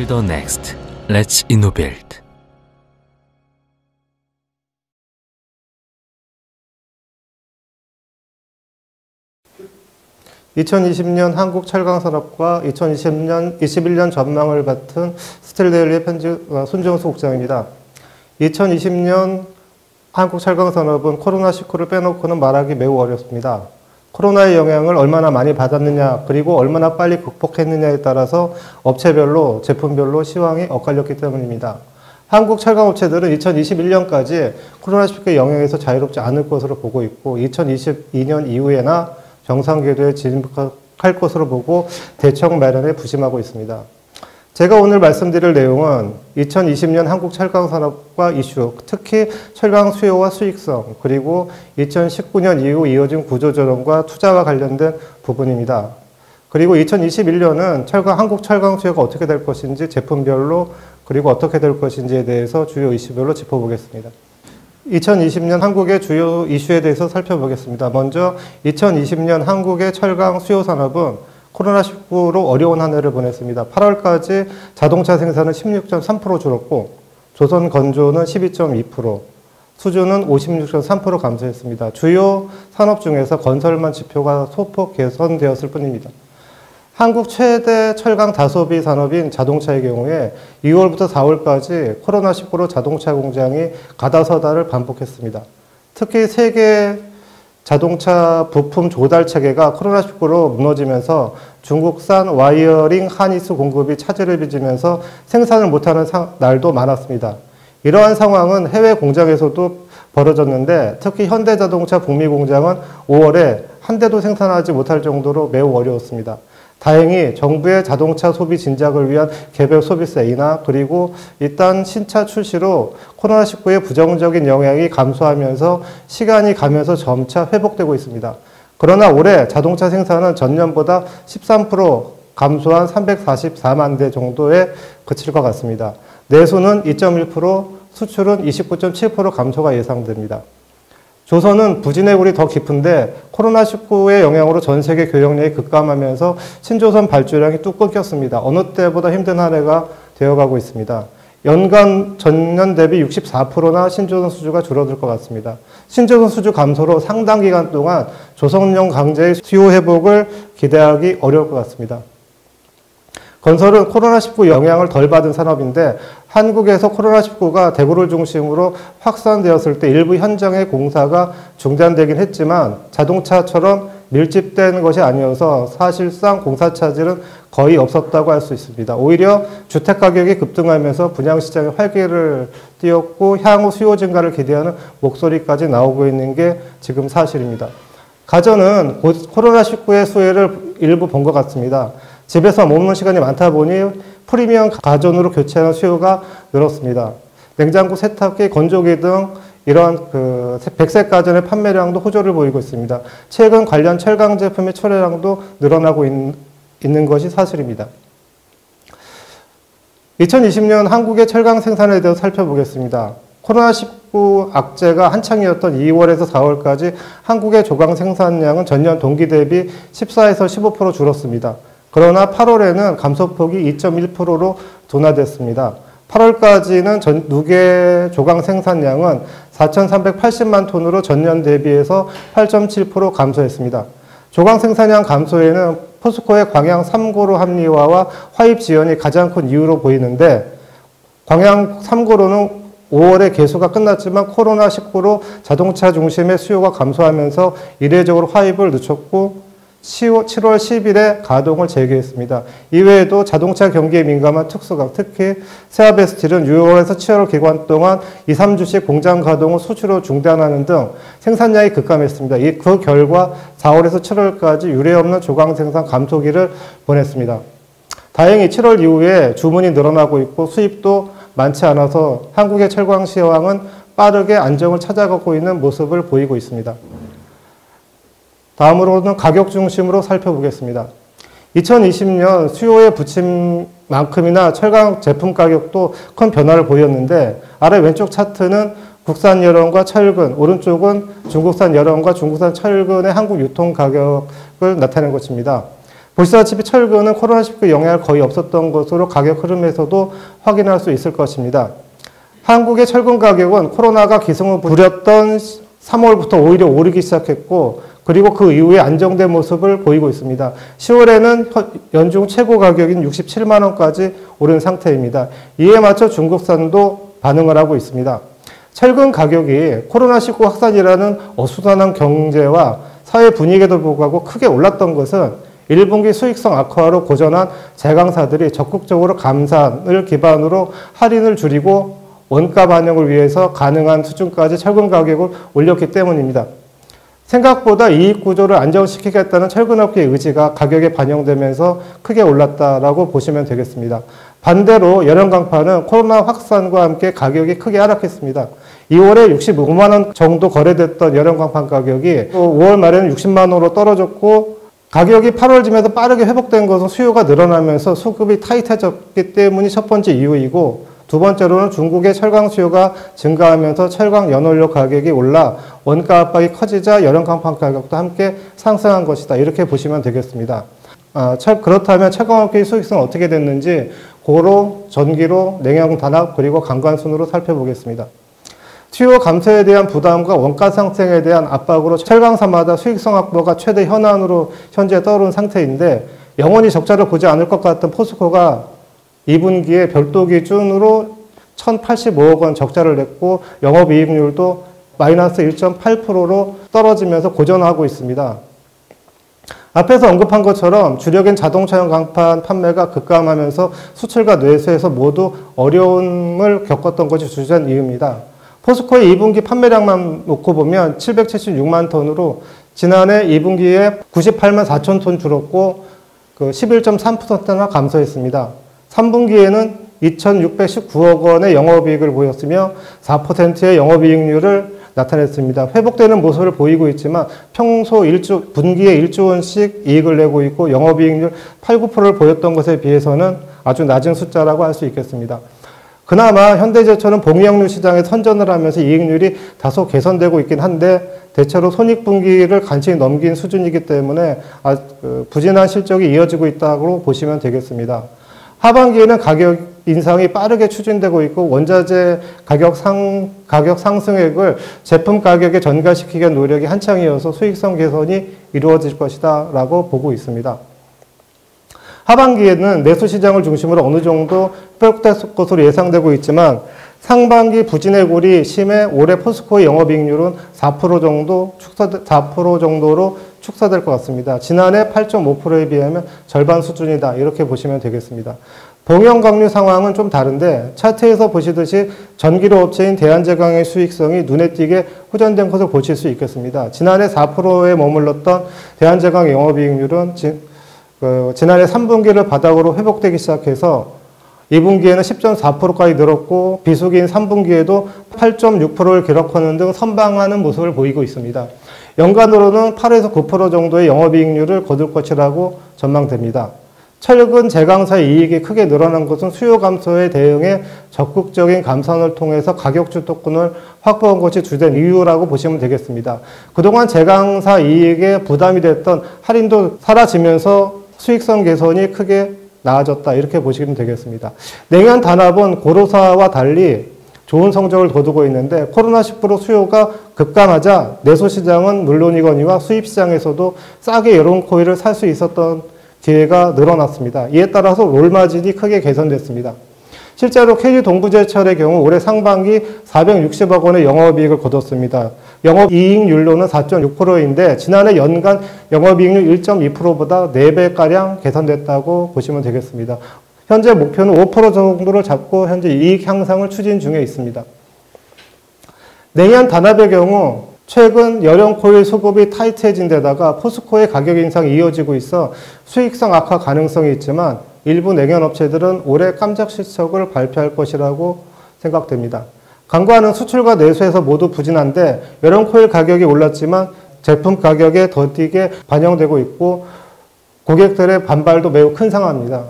the next. Let's innovate. 2020년 한국 철강산업과 2021년 전망을 맡은 스틸데일리의 손정수 국장입니다. 2020년 한국 철강산업은 코로나19를 빼놓고는 말하기 매우 어렵습니다. 코로나의 영향을 얼마나 많이 받았느냐, 그리고 얼마나 빨리 극복했느냐에 따라서 업체별로, 제품별로 시황이 엇갈렸기 때문입니다. 한국 철강업체들은 2021년까지 코로나19의 영향에서 자유롭지 않을 것으로 보고 있고, 2022년 이후에나 정상 궤도에 진입할 것으로 보고 대책 마련에 부심하고 있습니다. 제가 오늘 말씀드릴 내용은 2020년 한국 철강산업과 이슈, 특히 철강 수요와 수익성, 그리고 2019년 이후 이어진 구조조정과 투자와 관련된 부분입니다. 그리고 2021년은 한국 철강 수요가 어떻게 될 것인지 제품별로, 그리고 어떻게 될 것인지에 대해서 주요 이슈별로 짚어보겠습니다. 2020년 한국의 주요 이슈에 대해서 살펴보겠습니다. 먼저 2020년 한국의 철강 수요 산업은 코로나19로 어려운 한 해를 보냈습니다. 8월까지 자동차 생산은 16.3% 줄었고, 조선 건조는 12.2%, 수주는 56.3% 감소했습니다. 주요 산업 중에서 건설만 지표가 소폭 개선되었을 뿐입니다. 한국 최대 철강 다소비 산업인 자동차의 경우에 2월부터 4월까지 코로나19로 자동차 공장이 가다서다를 반복했습니다. 특히 세계 자동차 부품 조달 체계가 코로나19로 무너지면서 중국산 와이어링 하니스 공급이 차질을 빚으면서 생산을 못하는 날도 많았습니다. 이러한 상황은 해외 공장에서도 벌어졌는데, 특히 현대자동차 북미 공장은 5월에 한 대도 생산하지 못할 정도로 매우 어려웠습니다. 다행히 정부의 자동차 소비 진작을 위한 개별 소비세 인하, 그리고 일단 신차 출시로 코로나19의 부정적인 영향이 감소하면서 시간이 가면서 점차 회복되고 있습니다. 그러나 올해 자동차 생산은 전년보다 13% 감소한 344만 대 정도에 그칠 것 같습니다. 내수는 2.1%, 수출은 29.7% 감소가 예상됩니다. 조선은 부진의 더 깊은데 코로나19의 영향으로 전 세계 교역량이 급감하면서 신조선 발주량이 뚝 끊겼습니다. 어느 때보다 힘든 한 해가 되어가고 있습니다. 연간 전년 대비 64%나 신조선 수주가 줄어들 것 같습니다. 신조선 수주 감소로 상당 기간 동안 조선용 강제의 수요 회복을 기대하기 어려울 것 같습니다. 건설은 코로나19 영향을 덜 받은 산업인데, 한국에서 코로나19가 대구를 중심으로 확산되었을 때 일부 현장의 공사가 중단되긴 했지만 자동차처럼 밀집된 것이 아니어서 사실상 공사 차질은 거의 없었다고 할 수 있습니다. 오히려 주택가격이 급등하면서 분양시장에 활기를 띄웠고, 향후 수요 증가를 기대하는 목소리까지 나오고 있는 게 지금 사실입니다. 가전은 코로나19의 수혜를 일부 본 것 같습니다. 집에서 머무는 시간이 많다 보니 프리미엄 가전으로 교체하는 수요가 늘었습니다. 냉장고, 세탁기, 건조기 등 이러한 백색 가전의 판매량도 호조를 보이고 있습니다. 최근 관련 철강 제품의 출하량도 늘어나고 있는 것이 사실입니다. 2020년 한국의 철강 생산에 대해서 살펴보겠습니다. 코로나19 악재가 한창이었던 2월에서 4월까지 한국의 조강 생산량은 전년 동기 대비 14에서 15% 줄었습니다. 그러나 8월에는 감소폭이 2.1%로 둔화됐습니다. 8월까지는 누계 조강 생산량은 4,380만 톤으로 전년 대비해서 8.7% 감소했습니다. 조강 생산량 감소에는 포스코의 광양 3고로 합리화와 화입 지연이 가장 큰 이유로 보이는데, 광양 3고로는 5월에 개수가 끝났지만 코로나19로 자동차 중심의 수요가 감소하면서 이례적으로 화입을 늦췄고 7월 10일에 가동을 재개했습니다. 이외에도 자동차 경기에 민감한 특수각, 특히 세아베스틸은 6월에서 7월 기간 동안 2, 3주씩 공장 가동을 수시로 중단하는 등 생산량이 급감했습니다. 그 결과 4월에서 7월까지 유례없는 조강 생산 감소기를 보냈습니다. 다행히 7월 이후에 주문이 늘어나고 있고 수입도 많지 않아서 한국의 철강 시황은 빠르게 안정을 찾아가고 있는 모습을 보이고 있습니다. 다음으로는 가격 중심으로 살펴보겠습니다. 2020년 수요의 부침만큼이나 철강 제품 가격도 큰 변화를 보였는데, 아래 왼쪽 차트는 국산 열원과 철근, 오른쪽은 중국산 열원과 중국산 철근의 한국 유통 가격을 나타낸 것입니다. 보시다시피 철근은 코로나19 영향을 거의 없었던 것으로 가격 흐름에서도 확인할 수 있을 것입니다. 한국의 철근 가격은 코로나가 기승을 부렸던 3월부터 오히려 오르기 시작했고, 그리고 그 이후에 안정된 모습을 보이고 있습니다. 10월에는 연중 최고 가격인 67만 원까지 오른 상태입니다. 이에 맞춰 중국산도 반응을 하고 있습니다. 철근 가격이 코로나19 확산이라는 어수선한 경제와 사회 분위기에도 불구하고 크게 올랐던 것은 1분기 수익성 악화로 고전한 제강사들이 적극적으로 감산을 기반으로 할인을 줄이고 원가 반영을 위해서 가능한 수준까지 철근 가격을 올렸기 때문입니다. 생각보다 이익 구조를 안정시키겠다는 철근업계의 의지가 가격에 반영되면서 크게 올랐다라고 보시면 되겠습니다. 반대로 열연강판은 코로나 확산과 함께 가격이 크게 하락했습니다. 2월에 65만 원 정도 거래됐던 열연강판 가격이 5월 말에는 60만 원으로 떨어졌고, 가격이 8월 쯤에서 빠르게 회복된 것은 수요가 늘어나면서 수급이 타이트해졌기 때문이 첫 번째 이유이고, 두 번째로는 중국의 철강 수요가 증가하면서 철강 연원료 가격이 올라 원가 압박이 커지자 열연강판 가격도 함께 상승한 것이다. 이렇게 보시면 되겠습니다. 그렇다면 철강업계의 수익성은 어떻게 됐는지 고로, 전기로, 냉영 단합, 그리고 강관순으로 살펴보겠습니다. 수요 감소에 대한 부담과 원가 상승에 대한 압박으로 철강사마다 수익성 확보가 최대 현안으로 현재 떠오른 상태인데, 영원히 적자를 보지 않을 것 같던 포스코가 2분기에 별도 기준으로 1,085억 원 적자를 냈고, 영업이익률도 마이너스 1.8%로 떨어지면서 고전하고 있습니다. 앞에서 언급한 것처럼 주력인 자동차용 강판 판매가 급감하면서 수출과 내수에서 모두 어려움을 겪었던 것이 주된 이유입니다. 포스코의 2분기 판매량만 놓고 보면 776만 톤으로 지난해 2분기에 98만 4천 톤 줄었고 11.3%나 감소했습니다. 3분기에는 2,619억 원의 영업이익을 보였으며 4%의 영업이익률을 나타냈습니다. 회복되는 모습을 보이고 있지만 평소 분기에 1조 원씩 이익을 내고 있고 영업이익률 8, 9%를 보였던 것에 비해서는 아주 낮은 숫자라고 할 수 있겠습니다. 그나마 현대제철은 봉이역류 시장에 선전을 하면서 이익률이 다소 개선되고 있긴 한데 대체로 손익분기를 간신히 넘긴 수준이기 때문에 부진한 실적이 이어지고 있다고 보시면 되겠습니다. 하반기에는 가격 인상이 빠르게 추진되고 있고 원자재 가격 상승액을 제품 가격에 전가시키기 위한 노력이 한창이어서 수익성 개선이 이루어질 것이다 라고 보고 있습니다. 하반기에는 내수 시장을 중심으로 어느 정도 회복될 것으로 예상되고 있지만 상반기 부진의 골이 심해 올해 포스코의 영업이익률은 4% 정도로 축소될 것 같습니다. 지난해 8.5%에 비하면 절반 수준이다. 이렇게 보시면 되겠습니다. 봉영광류 상황은 좀 다른데 차트에서 보시듯이 전기료 업체인 대한제강의 수익성이 눈에 띄게 호전된 것을 보실 수 있겠습니다. 지난해 4%에 머물렀던 대한제강 영업이익률은 지난해 3분기를 바닥으로 회복되기 시작해서 2분기에는 10.4%까지 늘었고 비수기인 3분기에도 8.6%를 기록하는 등 선방하는 모습을 보이고 있습니다. 연간으로는 8에서 9% 정도의 영업이익률을 거둘 것이라고 전망됩니다. 철근 제강사의 이익이 크게 늘어난 것은 수요 감소에 대응해 적극적인 감산을 통해서 가격 주도권을 확보한 것이 주된 이유라고 보시면 되겠습니다. 그동안 제강사 이익에 부담이 됐던 할인도 사라지면서 수익성 개선이 크게 나아졌다 이렇게 보시면 되겠습니다. 냉연 단합은 고로사와 달리 좋은 성적을 거두고 있는데 코로나19로 수요가 급감하자 내수 시장은 물론이거니와 수입 시장에서도 싸게 여론코일을 살 수 있었던 기회가 늘어났습니다. 이에 따라서 롤마진이 크게 개선됐습니다. 실제로 KG동부제철의 경우 올해 상반기 460억 원의 영업이익을 거뒀습니다. 영업이익률로는 4.6%인데 지난해 연간 영업이익률 1.2%보다 4배가량 개선됐다고 보시면 되겠습니다. 현재 목표는 5% 정도를 잡고 현재 이익 향상을 추진 중에 있습니다. 냉연 단합의 경우 최근 열연코일 수급이 타이트해진 데다가 포스코의 가격 인상이 이어지고 있어 수익성 악화 가능성이 있지만 일부 냉연업체들은 올해 깜짝 실적을 발표할 것이라고 생각됩니다. 간과하는 수출과 내수에서 모두 부진한데 열연코일 가격이 올랐지만 제품 가격에 더디게 반영되고 있고 고객들의 반발도 매우 큰 상황입니다.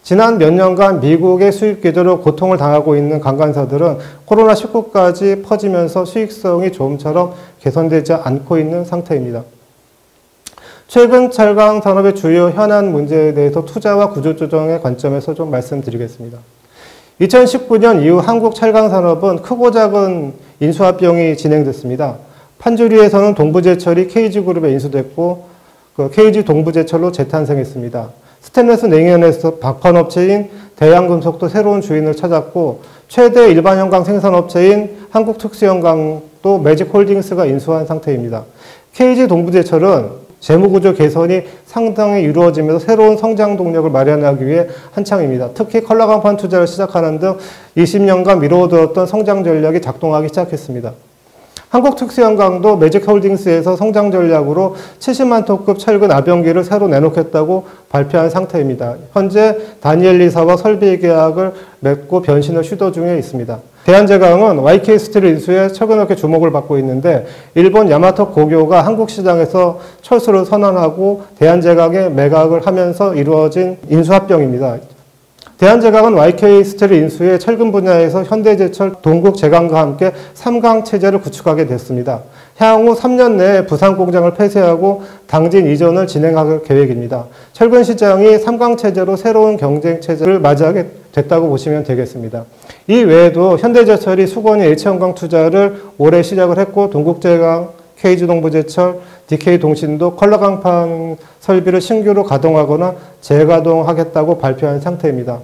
지난 몇 년간 미국의 수입 기조로 고통을 당하고 있는 강간사들은 코로나19까지 퍼지면서 수익성이 좀처럼 개선되지 않고 있는 상태입니다. 최근 철강 산업의 주요 현안 문제에 대해서 투자와 구조조정의 관점에서 좀 말씀드리겠습니다. 2019년 이후 한국 철강 산업은 크고 작은 인수합병이 진행됐습니다. 판주리에서는 동부제철이 KG그룹에 인수됐고 KG 동부제철로 재탄생했습니다. 스테인리스 냉연에서 박판업체인 대양금속도 새로운 주인을 찾았고 최대 일반 형광 생산업체인 한국특수형광도 매직홀딩스가 인수한 상태입니다. KG 동부제철은 재무구조 개선이 상당히 이루어지면서 새로운 성장 동력을 마련하기 위해 한창입니다. 특히 컬러강판 투자를 시작하는 등 20년간 미뤄두었던 성장 전략이 작동하기 시작했습니다. 한국특수형광도 매직홀딩스에서 성장 전략으로 70만 톤급 철근 아병기를 새로 내놓겠다고 발표한 상태입니다. 현재 다니엘리사와 설비 계약을 맺고 변신을 시도 중에 있습니다. 대한제강은 YK 스틸 인수에 최근에 주목을 받고 있는데 일본 야마토 고교가 한국 시장에서 철수를 선언하고 대한제강에 매각을 하면서 이루어진 인수합병입니다. 대한제강은 YK 스틸 인수에 철근 분야에서 현대제철, 동국제강과 함께 3강 체제를 구축하게 됐습니다. 향후 3년 내에 부산 공장을 폐쇄하고 당진 이전을 진행할 계획입니다. 철근 시장이 3강 체제로 새로운 경쟁 체제를 맞이하게 됐다고 보시면 되겠습니다. 이 외에도 현대제철이 수건이 H형광 투자를 올해 시작을 했고 동국제강, KG동부제철, DK동신도 컬러강판 설비를 신규로 가동하거나 재가동하겠다고 발표한 상태입니다.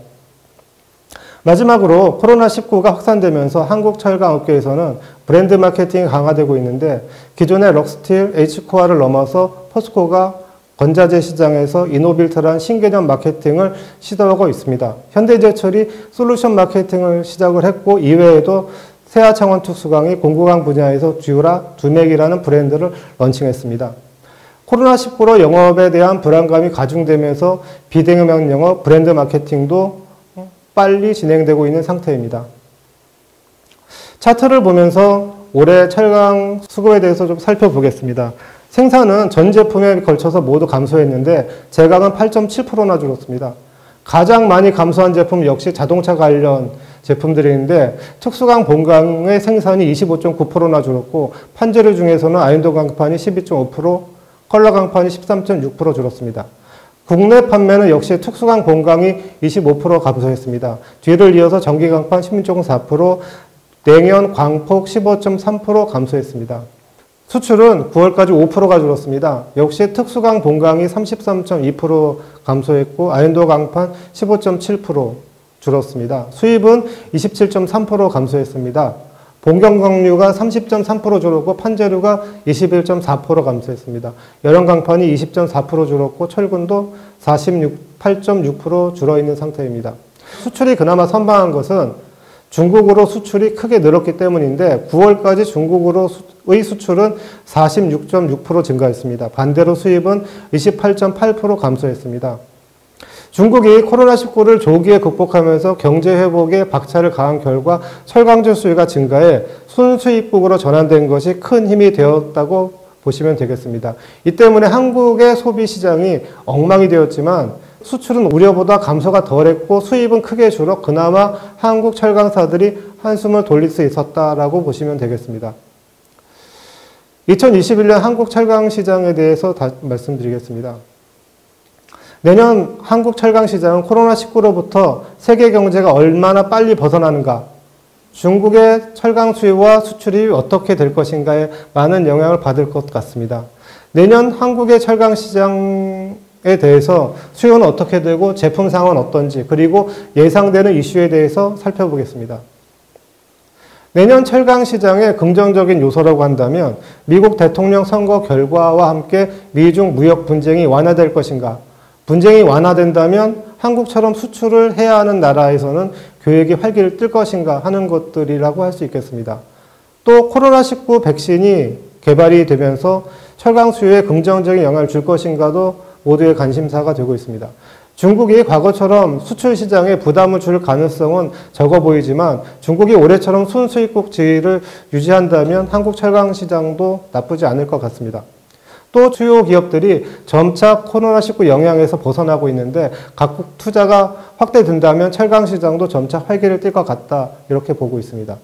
마지막으로 코로나19가 확산되면서 한국 철강업계에서는 브랜드 마케팅이 강화되고 있는데 기존의 럭스틸, H코아를 넘어서 포스코가 건자재 시장에서 이노빌트란 신개념 마케팅을 시도하고 있습니다. 현대제철이 솔루션 마케팅을 시작을 했고 이외에도 세아창원 특수강이 공구강 분야에서 듀라, 두맥이라는 브랜드를 런칭했습니다. 코로나19로 영업에 대한 불안감이 가중되면서 비대면 영업, 브랜드 마케팅도 빨리 진행되고 있는 상태입니다. 차트를 보면서 올해 철강 수급에 대해서 좀 살펴보겠습니다. 생산은 전 제품에 걸쳐서 모두 감소했는데 제강은 8.7%나 줄었습니다. 가장 많이 감소한 제품 역시 자동차 관련 제품들인데 특수강 본강의 생산이 25.9%나 줄었고 판재료 중에서는 아인도 강판이 12.5%, 컬러 강판이 13.6% 줄었습니다. 국내 판매는 역시 특수강 본강이 25% 감소했습니다. 뒤를 이어서 전기 강판 16.4%, 냉연 광폭 15.3% 감소했습니다. 수출은 9월까지 5%가 줄었습니다. 역시 특수강 본강이 33.2% 감소했고 아인도 강판 15.7% 줄었습니다. 수입은 27.3% 감소했습니다. 본경광류가 30.3% 줄었고 판재료가 21.4% 감소했습니다. 열연 강판이 20.4% 줄었고 철근도 48.6% 줄어있는 상태입니다. 수출이 그나마 선방한 것은 중국으로 수출이 크게 늘었기 때문인데 9월까지 중국으로의 수출은 46.6% 증가했습니다. 반대로 수입은 28.8% 감소했습니다. 중국이 코로나19를 조기에 극복하면서 경제 회복에 박차를 가한 결과 철강주 수요가 증가해 순수입국으로 전환된 것이 큰 힘이 되었다고 보시면 되겠습니다. 이 때문에 한국의 소비 시장이 엉망이 되었지만 수출은 우려보다 감소가 덜했고 수입은 크게 줄어 그나마 한국 철강사들이 한숨을 돌릴 수 있었다라고 보시면 되겠습니다. 2021년 한국 철강 시장에 대해서 말씀드리겠습니다. 내년 한국 철강 시장은 코로나19로부터 세계 경제가 얼마나 빨리 벗어나는가, 중국의 철강 수요와 수출이 어떻게 될 것인가에 많은 영향을 받을 것 같습니다. 내년 한국의 철강 시장에 대해서 수요는 어떻게 되고 제품상은 어떤지 그리고 예상되는 이슈에 대해서 살펴보겠습니다. 내년 철강 시장의 긍정적인 요소라고 한다면 미국 대통령 선거 결과와 함께 미중 무역 분쟁이 완화될 것인가, 분쟁이 완화된다면 한국처럼 수출을 해야 하는 나라에서는 교역이 활기를 뜰 것인가 하는 것들이라고 할 수 있겠습니다. 또 코로나19 백신이 개발이 되면서 철강 수요에 긍정적인 영향을 줄 것인가도 모두의 관심사가 되고 있습니다. 중국이 과거처럼 수출 시장에 부담을 줄 가능성은 적어 보이지만 중국이 올해처럼 순수입국 지위를 유지한다면 한국 철강 시장도 나쁘지 않을 것 같습니다. 또 주요 기업들이 점차 코로나19 영향에서 벗어나고 있는데 각국 투자가 확대된다면 철강 시장도 점차 활기를 띨 것 같다 이렇게 보고 있습니다.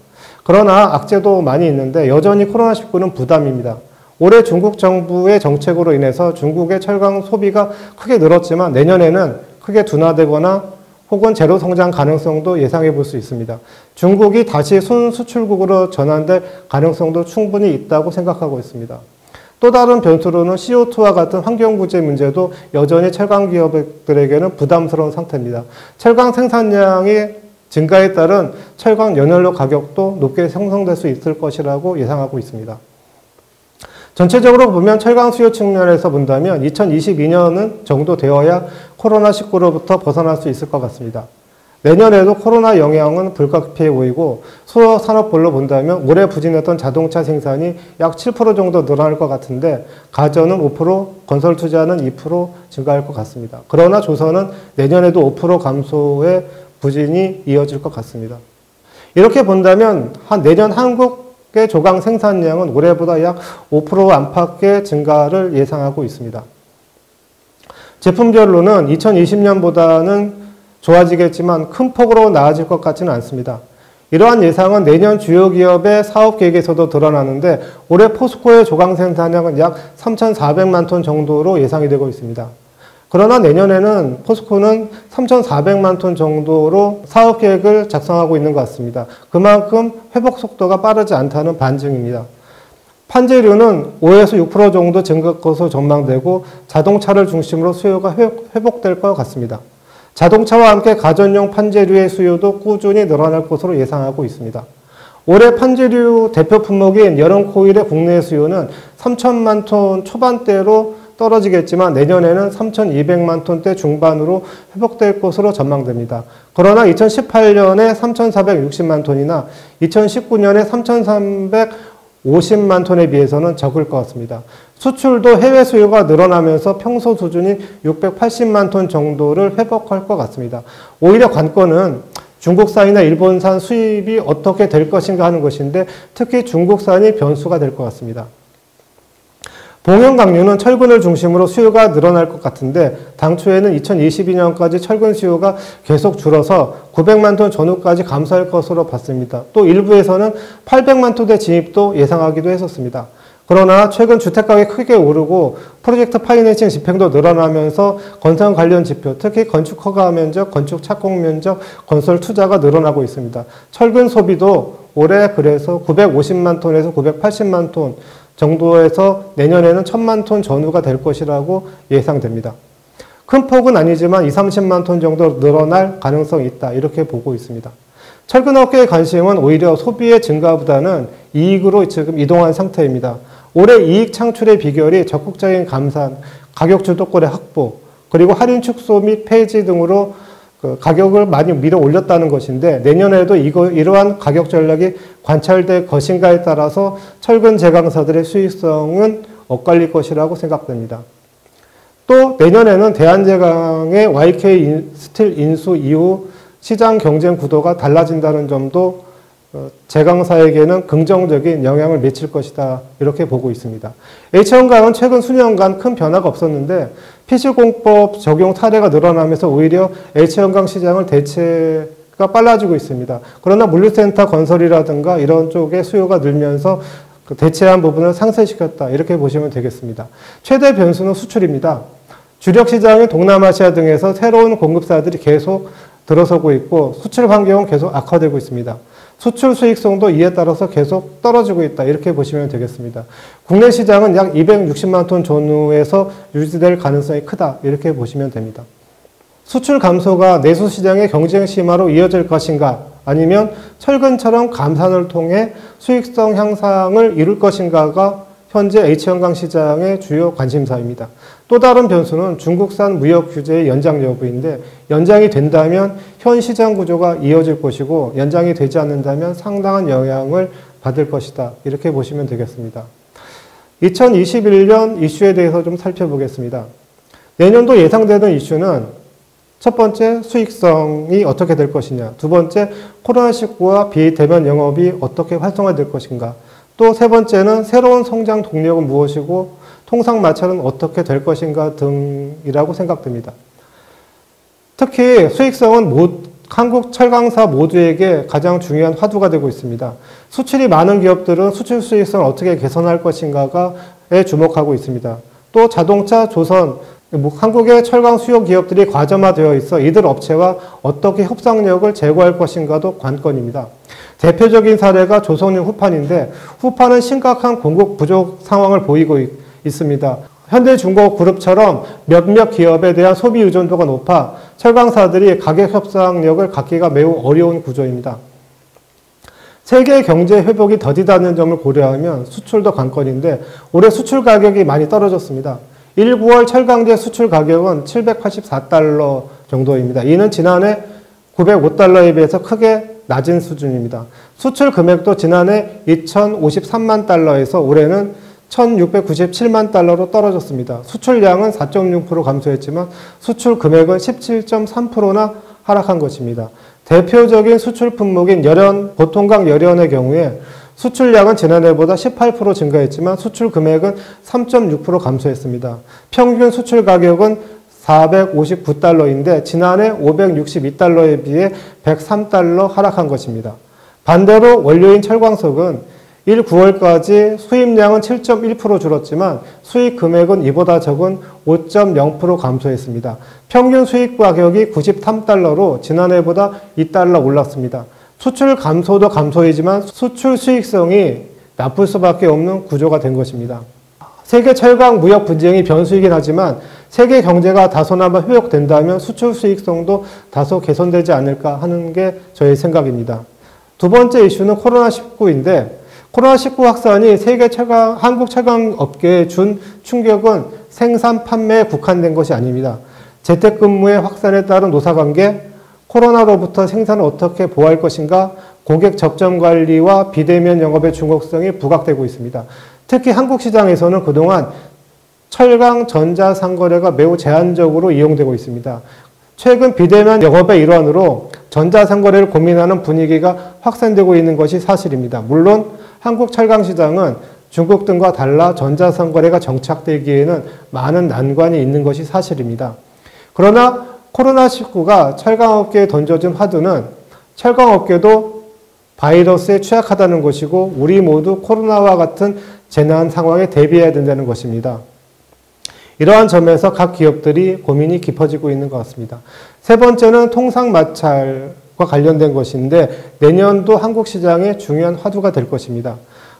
그러나 악재도 많이 있는데 여전히 코로나19는 부담입니다. 올해 중국 정부의 정책으로 인해서 중국의 철강 소비가 크게 늘었지만 내년에는 크게 둔화되거나 혹은 제로 성장 가능성도 예상해 볼 수 있습니다. 중국이 다시 순수출국으로 전환될 가능성도 충분히 있다고 생각하고 있습니다. 또 다른 변수로는 CO2와 같은 환경부재 문제도 여전히 철강 기업들에게는 부담스러운 상태입니다. 철강 생산량이 증가에 따른 철강 연료료 가격도 높게 형성될 수 있을 것이라고 예상하고 있습니다. 전체적으로 보면 철강 수요 측면에서 본다면 2022년은 정도 되어야 코로나19로부터 벗어날 수 있을 것 같습니다. 내년에도 코로나 영향은 불가피해 보이고 수요 산업별로 본다면 올해 부진했던 자동차 생산이 약 7% 정도 늘어날 것 같은데 가전은 5%, 건설 투자는 2% 증가할 것 같습니다. 그러나 조선은 내년에도 5% 감소의 부진이 이어질 것 같습니다. 이렇게 본다면 내년 한국의 조강 생산량은 올해보다 약 5% 안팎의 증가를 예상하고 있습니다. 제품별로는 2020년보다는 좋아지겠지만 큰 폭으로 나아질 것 같지는 않습니다. 이러한 예상은 내년 주요 기업의 사업 계획에서도 드러나는데 올해 포스코의 조강 생산량은 약 3,400만 톤 정도로 예상이 되고 있습니다. 그러나 내년에는 포스코는 3,400만 톤 정도로 사업 계획을 작성하고 있는 것 같습니다. 그만큼 회복 속도가 빠르지 않다는 반증입니다. 판재료는 5에서 6% 정도 증가할 것으로 전망되고 자동차를 중심으로 수요가 회복될 것 같습니다. 자동차와 함께 가전용 판재료의 수요도 꾸준히 늘어날 것으로 예상하고 있습니다. 올해 판재료 대표 품목인 여름 코일의 국내 수요는 3천만 톤 초반대로 떨어지겠지만 내년에는 3,200만 톤대 중반으로 회복될 것으로 전망됩니다. 그러나 2018년에 3,460만 톤이나 2019년에 3,350만 톤에 비해서는 적을 것 같습니다. 수출도 해외 수요가 늘어나면서 평소 수준인 680만 톤 정도를 회복할 것 같습니다. 오히려 관건은 중국산이나 일본산 수입이 어떻게 될 것인가 하는 것인데 특히 중국산이 변수가 될 것 같습니다. 봉연강유는 철근을 중심으로 수요가 늘어날 것 같은데 당초에는 2022년까지 철근 수요가 계속 줄어서 900만 톤 전후까지 감소할 것으로 봤습니다. 또 일부에서는 800만 톤대 진입도 예상하기도 했었습니다. 그러나 최근 주택가격이 크게 오르고 프로젝트 파이낸싱 집행도 늘어나면서 건설 관련 지표, 특히 건축 허가 면적, 건축 착공 면적, 건설 투자가 늘어나고 있습니다. 철근 소비도 올해 그래서 950만 톤에서 980만 톤 정도에서 내년에는 1000만 톤 전후가 될 것이라고 예상됩니다. 큰 폭은 아니지만 20, 30만 톤 정도 늘어날 가능성이 있다. 이렇게 보고 있습니다. 철근업계의 관심은 오히려 소비의 증가보다는 이익으로 지금 이동한 상태입니다. 올해 이익 창출의 비결이 적극적인 감산, 가격 주도권의 확보, 그리고 할인 축소 및 폐지 등으로 가격을 많이 밀어 올렸다는 것인데 내년에도 이러한 가격 전략이 관찰될 것인가에 따라서 철근 제강사들의 수익성은 엇갈릴 것이라고 생각됩니다. 또 내년에는 대한제강의 YK 스틸 인수 이후 시장 경쟁 구도가 달라진다는 점도 제강사에게는 긍정적인 영향을 미칠 것이다 이렇게 보고 있습니다. H형강은 최근 수년간 큰 변화가 없었는데 피실공법 적용 사례가 늘어나면서 오히려 H형강 시장을 대체가 빨라지고 있습니다. 그러나 물류센터 건설이라든가 이런 쪽에 수요가 늘면서 대체한 부분을 상쇄시켰다 이렇게 보시면 되겠습니다. 최대 변수는 수출입니다. 주력 시장인 동남아시아 등에서 새로운 공급사들이 계속 들어서고 있고 수출 환경은 계속 악화되고 있습니다. 수출 수익성도 이에 따라서 계속 떨어지고 있다. 이렇게 보시면 되겠습니다. 국내 시장은 약 260만 톤 전후에서 유지될 가능성이 크다. 이렇게 보시면 됩니다. 수출 감소가 내수 시장의 경쟁 심화로 이어질 것인가 아니면 철근처럼 감산을 통해 수익성 향상을 이룰 것인가가 현재 H형강 시장의 주요 관심사입니다. 또 다른 변수는 중국산 무역 규제의 연장 여부인데 연장이 된다면 현 시장 구조가 이어질 것이고 연장이 되지 않는다면 상당한 영향을 받을 것이다. 이렇게 보시면 되겠습니다. 2021년 이슈에 대해서 좀 살펴보겠습니다. 내년도 예상되는 이슈는 첫 번째, 수익성이 어떻게 될 것이냐. 두 번째, 코로나19와 비대면 영업이 어떻게 활성화될 것인가. 또 세 번째는 새로운 성장 동력은 무엇이고 통상 마찰은 어떻게 될 것인가 등이라고 생각됩니다. 특히 수익성은 한국 철강사 모두에게 가장 중요한 화두가 되고 있습니다. 수출이 많은 기업들은 수출 수익성을 어떻게 개선할 것인가가 주목하고 있습니다. 또 자동차, 조선, 한국의 철강 수요 기업들이 과점화되어 있어 이들 업체와 어떻게 협상력을 제고할 것인가도 관건입니다. 대표적인 사례가 조선유 후판인데 후판은 심각한 공급 부족 상황을 보이고 있습니다. 현대중공업그룹처럼 몇몇 기업에 대한 소비 의존도가 높아 철강사들이 가격 협상력을 갖기가 매우 어려운 구조입니다. 세계 경제 회복이 더디다는 점을 고려하면 수출도 관건인데 올해 수출 가격이 많이 떨어졌습니다. 1, 9월 철강제 수출 가격은 784달러 정도입니다. 이는 지난해 905달러에 비해서 크게 낮은 수준입니다. 수출 금액도 지난해 2053만 달러에서 올해는 1697만 달러로 떨어졌습니다. 수출량은 4.6% 감소했지만 수출 금액은 17.3%나 하락한 것입니다. 대표적인 수출 품목인 보통강 열연의 경우에 수출량은 지난해보다 18% 증가했지만 수출 금액은 3.6% 감소했습니다. 평균 수출 가격은 459달러인데 지난해 562달러에 비해 103달러 하락한 것입니다. 반대로 원료인 철광석은 1, 9월까지 수입량은 7.1% 줄었지만 수익 금액은 이보다 적은 5.0% 감소했습니다. 평균 수익 가격이 93달러로 지난해보다 2달러 올랐습니다. 수출 감소도 감소이지만 수출 수익성이 나쁠 수밖에 없는 구조가 된 것입니다. 세계 철강 무역 분쟁이 변수이긴 하지만 세계 경제가 다소나마 회복된다면 수출 수익성도 다소 개선되지 않을까 하는 게 저의 생각입니다. 두 번째 이슈는 코로나19인데 코로나19 확산이 한국 철강 업계에 준 충격은 생산 판매에 국한된 것이 아닙니다. 재택근무의 확산에 따른 노사관계, 코로나로부터 생산을 어떻게 보호할 것인가, 고객 접점 관리와 비대면 영업의 중복성이 부각되고 있습니다. 특히 한국 시장에서는 그동안 철강 전자상거래가 매우 제한적으로 이용되고 있습니다. 최근 비대면 영업의 일환으로 전자상거래를 고민하는 분위기가 확산되고 있는 것이 사실입니다. 물론 한국 철강 시장은 중국 등과 달라 전자상거래가 정착되기에는 많은 난관이 있는 것이 사실입니다. 그러나 코로나19가 철강업계에 던져진 화두는 철강업계도 바이러스에 취약하다는 것이고 우리 모두 코로나와 같은 재난 상황에 대비해야 된다는 것입니다. 이러한 점에서 각 기업들이 고민이 깊어지고 있는 것 같습니다. 세 번째는 통상 마찰과 관련된 것인데 내년도 한국 시장의 중요한 화두가 될 것입니다.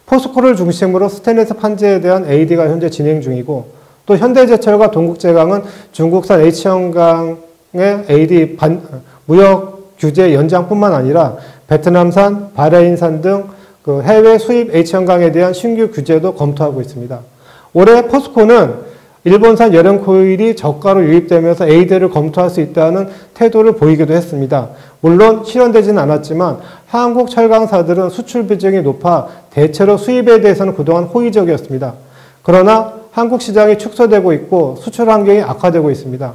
포스코를 중심으로 스테인리스 판재에 대한 AD가 현재 진행 중이고 또 현대제철과 동국제강은 중국산 H형강의 AD 무역 규제 연장뿐만 아니라 베트남산, 바레인산 등 해외 수입 H형강에 대한 신규 규제도 검토하고 있습니다. 올해 포스코는 일본산 열연 코일이 저가로 유입되면서 AD를 검토할 수 있다는 태도를 보이기도 했습니다. 물론 실현되지는 않았지만 한국 철강사들은 수출 비중이 높아 대체로 수입에 대해서는 그동안 호의적이었습니다. 그러나 한국 시장이 축소되고 있고 수출 환경이 악화되고 있습니다.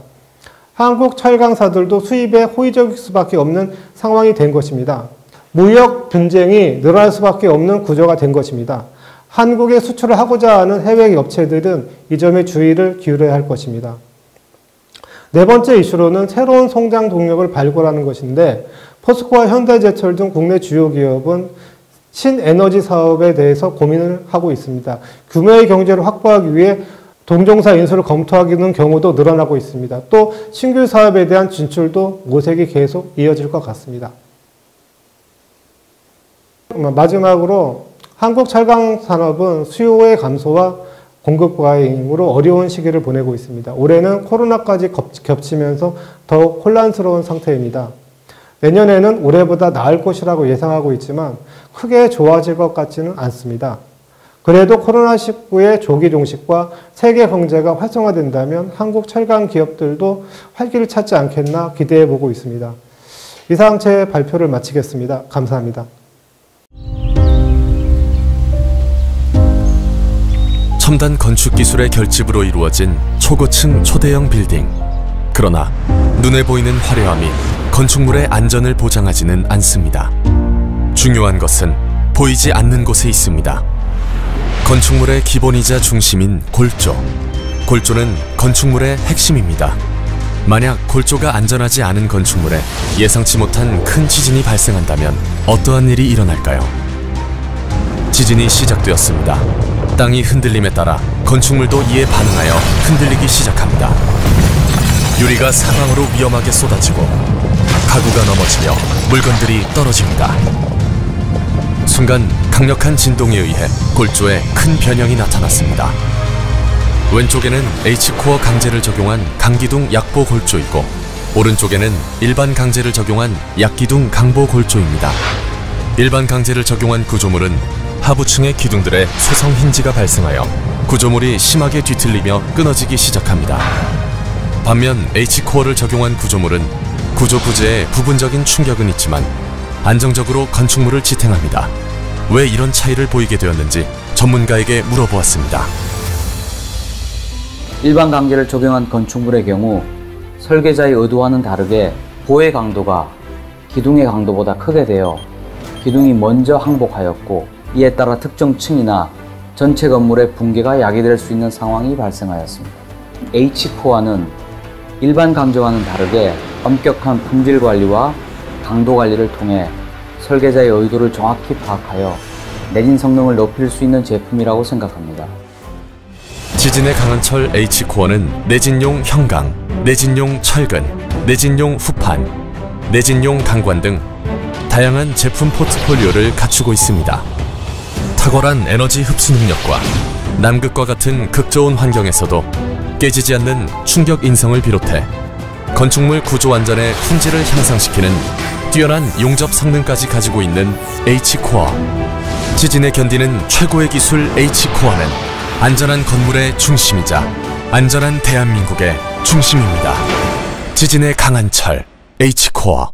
한국 철강사들도 수입에 호의적일 수밖에 없는 상황이 된 것입니다. 무역 분쟁이 늘어날 수밖에 없는 구조가 된 것입니다. 한국에 수출을 하고자 하는 해외 업체들은 이 점에 주의를 기울여야 할 것입니다. 네 번째 이슈로는 새로운 성장 동력을 발굴하는 것인데 포스코와 현대제철 등 국내 주요 기업은 신에너지 사업에 대해서 고민을 하고 있습니다. 규모의 경제를 확보하기 위해 동종사 인수를 검토하는 경우도 늘어나고 있습니다. 또 신규 사업에 대한 진출도 모색이 계속 이어질 것 같습니다. 마지막으로 한국 철강 산업은 수요의 감소와 공급 과잉으로 어려운 시기를 보내고 있습니다. 올해는 코로나까지 겹치면서 더욱 혼란스러운 상태입니다. 내년에는 올해보다 나을 것이라고 예상하고 있지만 크게 좋아질 것 같지는 않습니다. 그래도 코로나19의 조기 종식과 세계 경제가 활성화된다면 한국 철강 기업들도 활기를 찾지 않겠나 기대해 보고 있습니다. 이상 제 발표를 마치겠습니다. 감사합니다. 첨단 건축 기술의 결집으로 이루어진 초고층 초대형 빌딩. 그러나 눈에 보이는 화려함이 건축물의 안전을 보장하지는 않습니다. 중요한 것은 보이지 않는 곳에 있습니다. 건축물의 기본이자 중심인 골조. 골조는 건축물의 핵심입니다. 만약 골조가 안전하지 않은 건축물에 예상치 못한 큰 지진이 발생한다면 어떠한 일이 일어날까요? 지진이 시작되었습니다. 땅이 흔들림에 따라 건축물도 이에 반응하여 흔들리기 시작합니다. 유리가 사방으로 위험하게 쏟아지고 가구가 넘어지며 물건들이 떨어집니다. 순간 강력한 진동에 의해 골조에 큰 변형이 나타났습니다. 왼쪽에는 H코어 강제를 적용한 강기둥 약보 골조이고 오른쪽에는 일반 강제를 적용한 약기둥 강보 골조입니다. 일반 강제를 적용한 구조물은 하부층의 기둥들에 소성 힌지가 발생하여 구조물이 심하게 뒤틀리며 끊어지기 시작합니다. 반면 H코어를 적용한 구조물은 구조 부재에 부분적인 충격은 있지만 안정적으로 건축물을 지탱합니다. 왜 이런 차이를 보이게 되었는지 전문가에게 물어보았습니다. 일반 강제를 적용한 건축물의 경우 설계자의 의도와는 다르게 보의 강도가 기둥의 강도보다 크게 되어 기둥이 먼저 항복하였고 이에 따라 특정 층이나 전체 건물의 붕괴가 야기될 수 있는 상황이 발생하였습니다. H코어는 일반 강제와는 다르게 엄격한 품질 관리와 강도 관리를 통해 설계자의 의도를 정확히 파악하여 내진 성능을 높일 수 있는 제품이라고 생각합니다. 지진에 강한 철 H코어는 내진용 형강, 내진용 철근, 내진용 후판, 내진용 강관 등 다양한 제품 포트폴리오를 갖추고 있습니다. 탁월한 에너지 흡수 능력과 남극과 같은 극저온 환경에서도 깨지지 않는 충격 인성을 비롯해 건축물 구조 안전의 품질을 향상시키는 뛰어난 용접 성능까지 가지고 있는 H코어. 지진에 견디는 최고의 기술 H코어는 안전한 건물의 중심이자 안전한 대한민국의 중심입니다. 지진에 강한 철 H코어.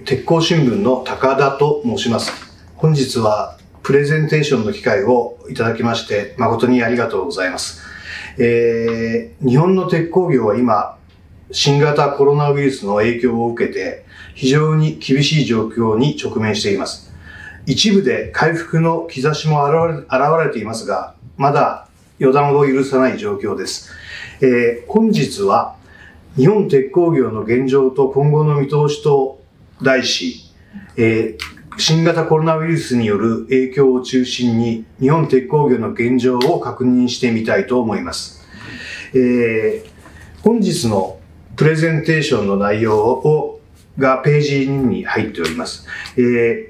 鉄工新聞の高田と申します。本日はプレゼンテーションの機会をいただきまして誠にありがとうございます。日本の鉄鋼業は今、新型コロナウイルスの影響を受けて非常に厳しい状況に直面しています。一部で回復の兆しも現れていますが、まだ予断を許さない状況です。本日は日本鉄鋼業の現状と今後の見通しと題し、新型コロナウイルスによる影響を中心に日本鉄鋼業の現状を確認してみたいと思います。本日のプレゼンテーションの内容がページ2に入っております。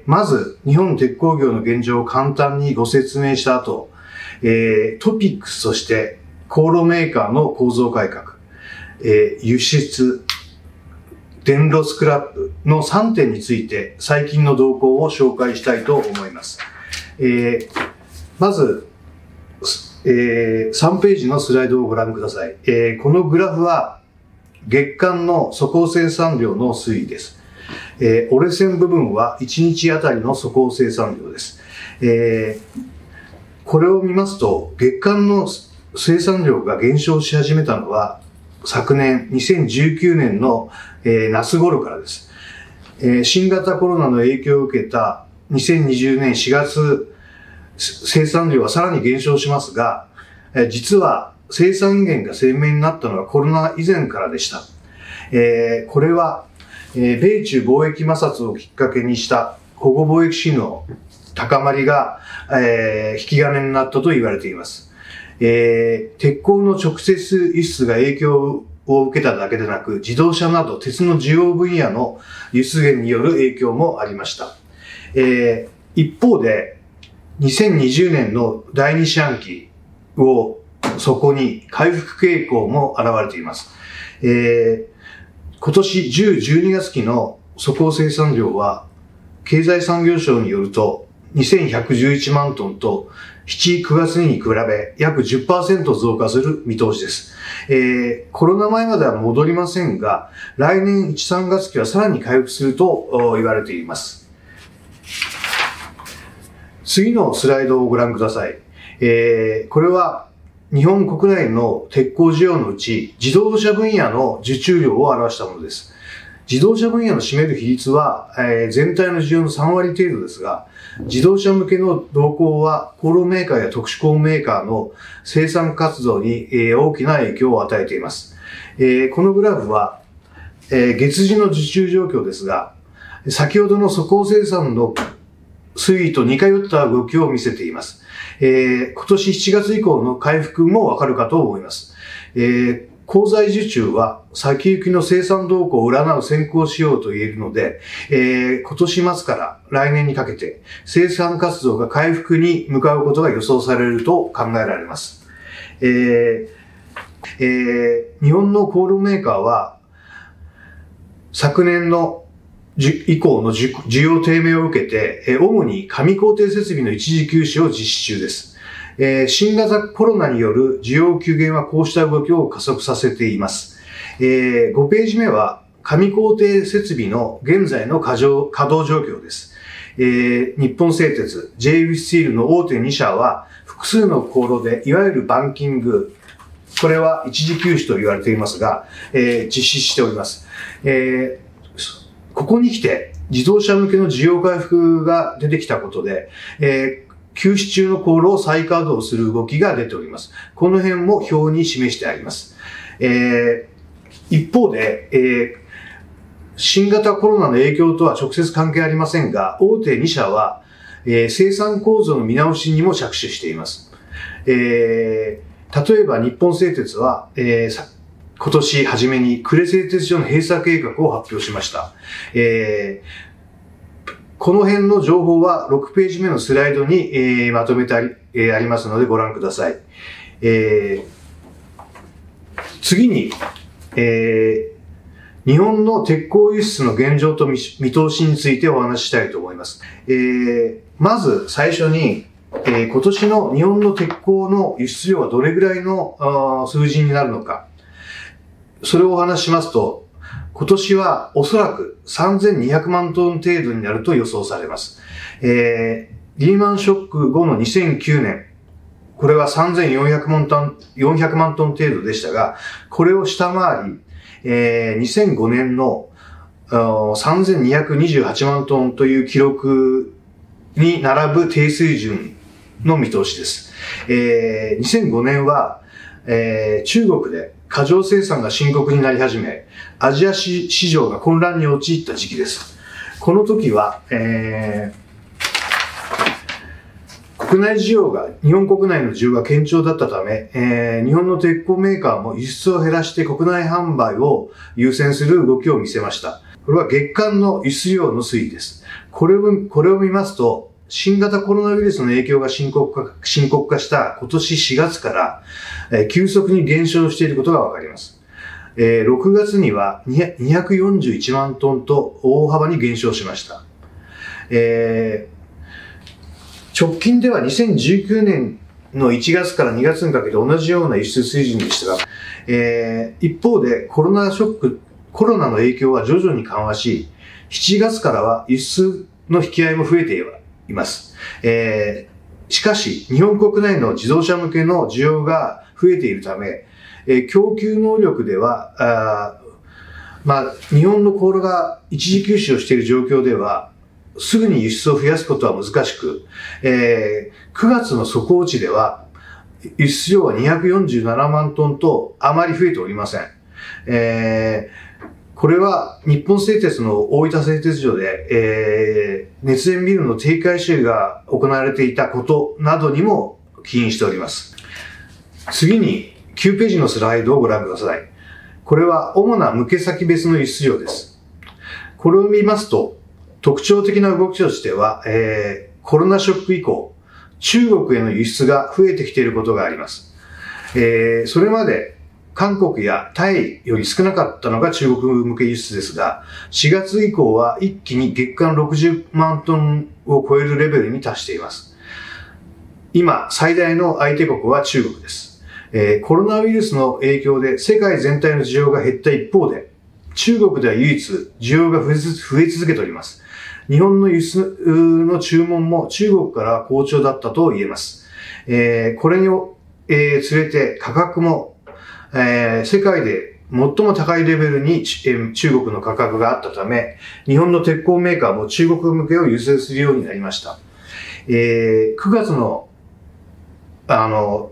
まず、日本鉄鋼業の現状を簡単にご説明した後、トピックスとして高炉メーカーの構造改革、輸出、電炉スクラップの3点について最近の動向を紹介したいと思います。まず、3ページのスライドをご覧ください。このグラフは月間の粗鋼生産量の推移です。折れ線部分は1日あたりの粗鋼生産量です。これを見ますと、月間の生産量が減少し始めたのは昨年2019年の夏頃からです。新型コロナの影響を受けた2020年4月、生産量はさらに減少しますが、実は生産源が鮮明になったのはコロナ以前からでした。これは、米中貿易摩擦をきっかけにした保護貿易収の高まりが、引き金になったと言われています。鉄鋼の直接輸出が影響を受けただけでなく、自動車など鉄の需要分野の輸出源による影響もありました。一方で、2020年の第2四半期を底に回復傾向も現れています。今年10、12月期の粗鋼生産量は、経済産業省によると2111万トンと7、9月に比べ約 10% 増加する見通しです。コロナ前までは戻りませんが、来年1、3月期はさらに回復すると言われています。次のスライドをご覧ください。これは日本国内の鉄鋼需要のうち自動車分野の受注量を表したものです。自動車分野の占める比率は、全体の需要の3割程度ですが、自動車向けの動向は高炉メーカーや特殊鋼メーカーの生産活動に、大きな影響を与えています。このグラフは、月次の受注状況ですが、先ほどの粗鋼生産の推移と似通った動きを見せています。今年7月以降の回復もわかるかと思います。鋼材受注は先行きの生産動向を占う先行指標と言えるので、今年末から来年にかけて生産活動が回復に向かうことが予想されると考えられます。日本のコールメーカーは昨年の以降の需要低迷を受けて、主に上工程設備の一時休止を実施中です。新型コロナによる需要急減はこうした動きを加速させています。5ページ目は上工程設備の現在の稼働状況です。日本製鉄、JF スチールの大手2社は複数の航路でいわゆるバンキング、これは一時休止と言われていますが、実施しております。ここに来て自動車向けの需要回復が出てきたことで、休止中の航路を再稼働する動きが出ております。この辺も表に示してあります。一方で、新型コロナの影響とは直接関係ありませんが、大手2社は、生産構造の見直しにも着手しています。例えば日本製鉄は、今年初めに呉製鉄所の閉鎖計画を発表しました。この辺の情報は6ページ目のスライドに、まとめてありますのでご覧ください。次に、日本の鉄鋼輸出の現状と見通しについてお話ししたいと思います。まず最初に、今年の日本の鉄鋼の輸出量はどれぐらいの数字になるのか。それをお話ししますと、今年はおそらく3200万トン程度になると予想されます。リーマンショック後の2009年、これは3400万トン程度でしたが、これを下回り、2005年の3228万トンという記録に並ぶ低水準の見通しです。2005年は、中国で過剰生産が深刻になり始め、アジア市場が混乱に陥った時期です。この時は、国内需要が、日本国内の需要が堅調だったため、日本の鉄鋼メーカーも輸出を減らして国内販売を優先する動きを見せました。これは月間の輸出量の推移です。これを見ますと、新型コロナウイルスの影響が深刻化した今年4月から、急速に減少していることがわかります。6月には241万トンと大幅に減少しました。直近では2019年の1月から2月にかけて同じような輸出水準でしたが、一方でコロナの影響は徐々に緩和し、7月からは輸出の引き合いも増えています。しかし、日本国内の自動車向けの需要が増えているため、供給能力では、日本の航路が一時休止をしている状況では、すぐに輸出を増やすことは難しく、9月の速報値では、輸出量は247万トンとあまり増えておりません。これは日本製鉄の大分製鉄所で、熱電ビルの定期改修が行われていたことなどにも起因しております。次に9ページのスライドをご覧ください。これは主な向け先別の輸出量です。これを見ますと、特徴的な動きとしては、コロナショック以降、中国への輸出が増えてきていることがあります。それまで韓国やタイより少なかったのが中国向け輸出ですが、4月以降は一気に月間60万トンを超えるレベルに達しています。今、最大の相手国は中国です。コロナウイルスの影響で世界全体の需要が減った一方で、中国では唯一需要が増え続けております。日本の輸出の注文も中国から好調だったと言えます。これにつれて価格も世界で最も高いレベルに中国の価格があったため、日本の鉄鋼メーカーも中国向けを優先するようになりました。9月の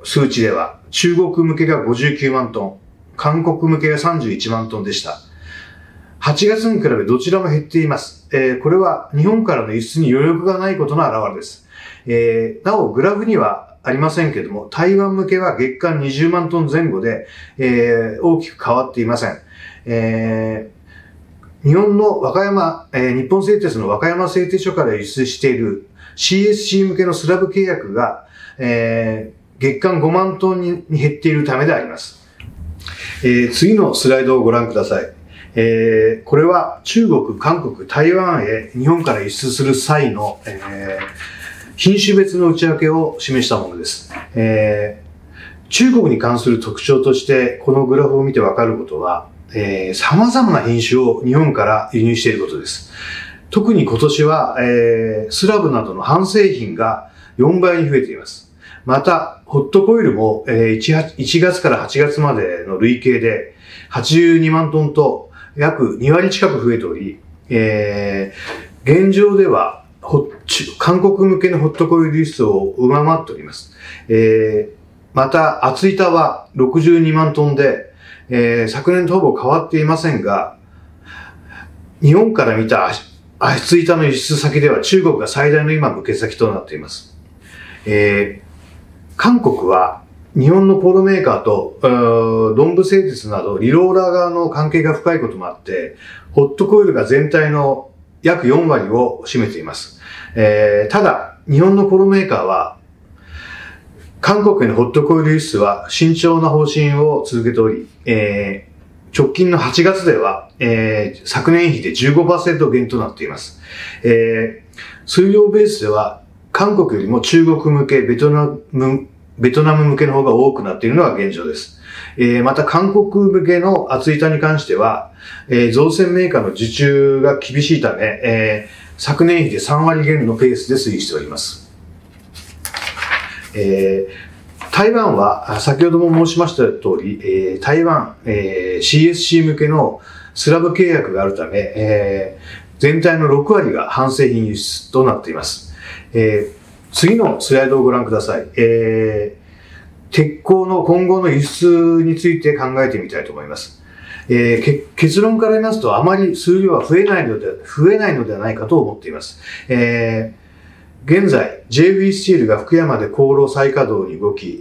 数値では中国向けが59万トン、韓国向けが31万トンでした。8月に比べどちらも減っています。これは日本からの輸出に余力がないことの表れです。なお、グラフにはありませんけれども、台湾向けは月間20万トン前後で、大きく変わっていません。日本の日本製鉄の和歌山製鉄所から輸出している CSC 向けのスラブ契約が、月間5万トンに減っているためであります。次のスライドをご覧ください。これは中国、韓国、台湾へ日本から輸出する際の、品種別の内訳を示したものです。中国に関する特徴として、このグラフを見てわかることは、様々な品種を日本から輸入していることです。特に今年は、スラブなどの半製品が4倍に増えています。また、ホットコイルも1月から8月までの累計で82万トンと約2割近く増えており、現状では韓国向けのホットコイル輸出を上回っております。また、厚板は62万トンで、昨年とほぼ変わっていませんが、日本から見た厚板の輸出先では中国が最大の今向け先となっています。韓国は日本のポールメーカーと論武製鉄などリローラー側の関係が深いこともあって、ホットコイルが全体の約4割を占めています。ただ、日本のポールメーカーは韓国へのホットコイル輸出は慎重な方針を続けており、直近の8月では、昨年比で 15% 減となっています。数量ベースでは韓国よりも中国向け、ベトナム向けの方が多くなっているのが現状です。また韓国向けの厚板に関しては、造船メーカーの受注が厳しいため、昨年比で3割減のペースで推移しております。台湾は先ほども申しました通り、台湾、CSC 向けのスラブ契約があるため、全体の6割が半製品輸出となっています。次のスライドをご覧ください。鉄鋼の今後の輸出について考えてみたいと思います。結論から言いますと、あまり数量は増えないのではないかと思っています。現在、JV スチールが福山で高炉再稼働に動き、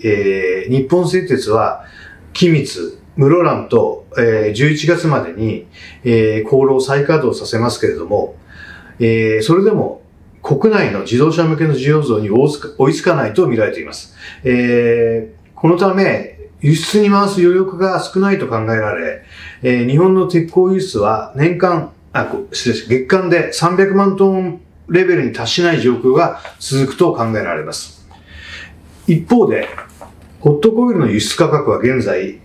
日本製鉄は、君津、室蘭と、11月までに、高炉再稼働させますけれども、それでも国内の自動車向けの需要増に追いつかないと見られています。このため、輸出に回す余力が少ないと考えられ、日本の鉄鋼輸出は月間で300万トンレベルに達しない状況が続くと考えられます。一方で、ホットコイルの輸出価格は現在、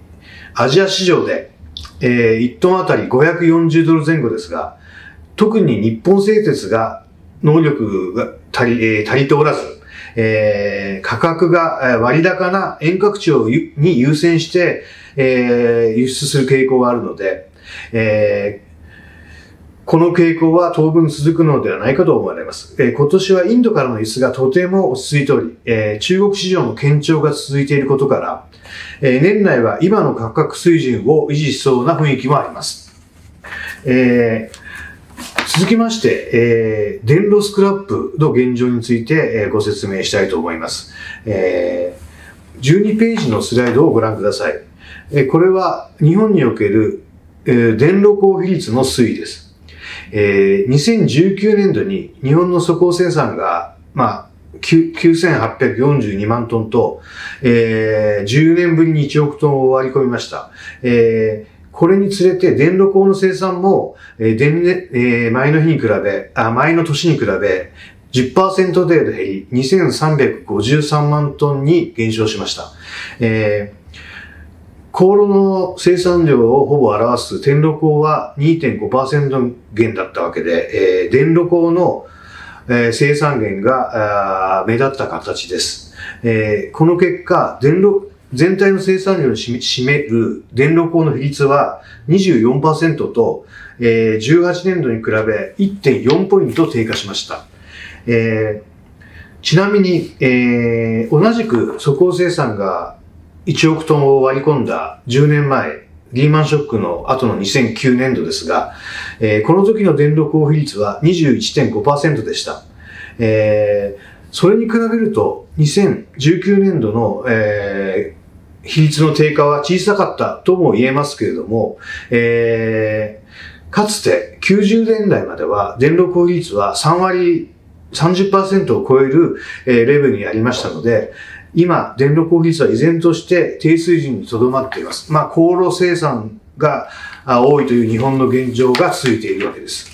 アジア市場で、1トンあたり540ドル前後ですが、特に日本製鉄が能力が足りておらず、価格が割高な遠隔地に優先して、輸出する傾向があるので、この傾向は当分続くのではないかと思われます。今年はインドからの輸出がとても落ち着いており、中国市場の堅調が続いていることから、年内は今の価格水準を維持しそうな雰囲気もあります。続きまして、電炉スクラップの現状について、ご説明したいと思います。12ページのスライドをご覧ください。これは日本における、電炉鋼比率の推移です。2019年度に日本の粗鋼生産が、9842万トンと、10年ぶりに1億トンを割り込みました。これにつれて電炉鋼の生産も、前の年に比べ 10% 程度減り、2353万トンに減少しました。高炉の生産量をほぼ表す天炉鋼は 2.5% 減だったわけで、電炉鋼の生産減が目立った形です。この結果、全体の生産量に占める電炉鋼の比率は 24% と、18年度に比べ 1.4 ポイント低下しました。ちなみに、同じく粗鋼生産が1億トンを割り込んだ10年前、リーマンショックの後の2009年度ですが、この時の電力消費率は 21.5% でした。それに比べると2019年度の、比率の低下は小さかったとも言えますけれども、かつて90年代までは電力消費率は3割 30% を超える、レベルにありましたので、今、電力消費率は依然として低水準にとどまっています。高炉生産が多いという日本の現状が続いているわけです。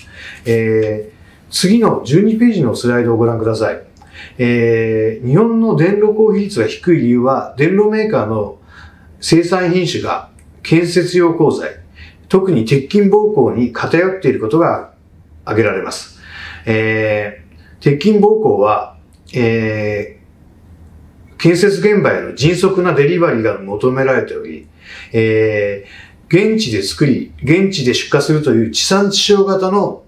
次の12ページのスライドをご覧ください。日本の電力消費率が低い理由は、電炉メーカーの生産品種が建設用鋼材、特に鉄筋紡鋼に偏っていることが挙げられます。鉄筋紡鋼は、建設現場への迅速なデリバリーが求められており、現地で作り、現地で出荷するという地産地消型の、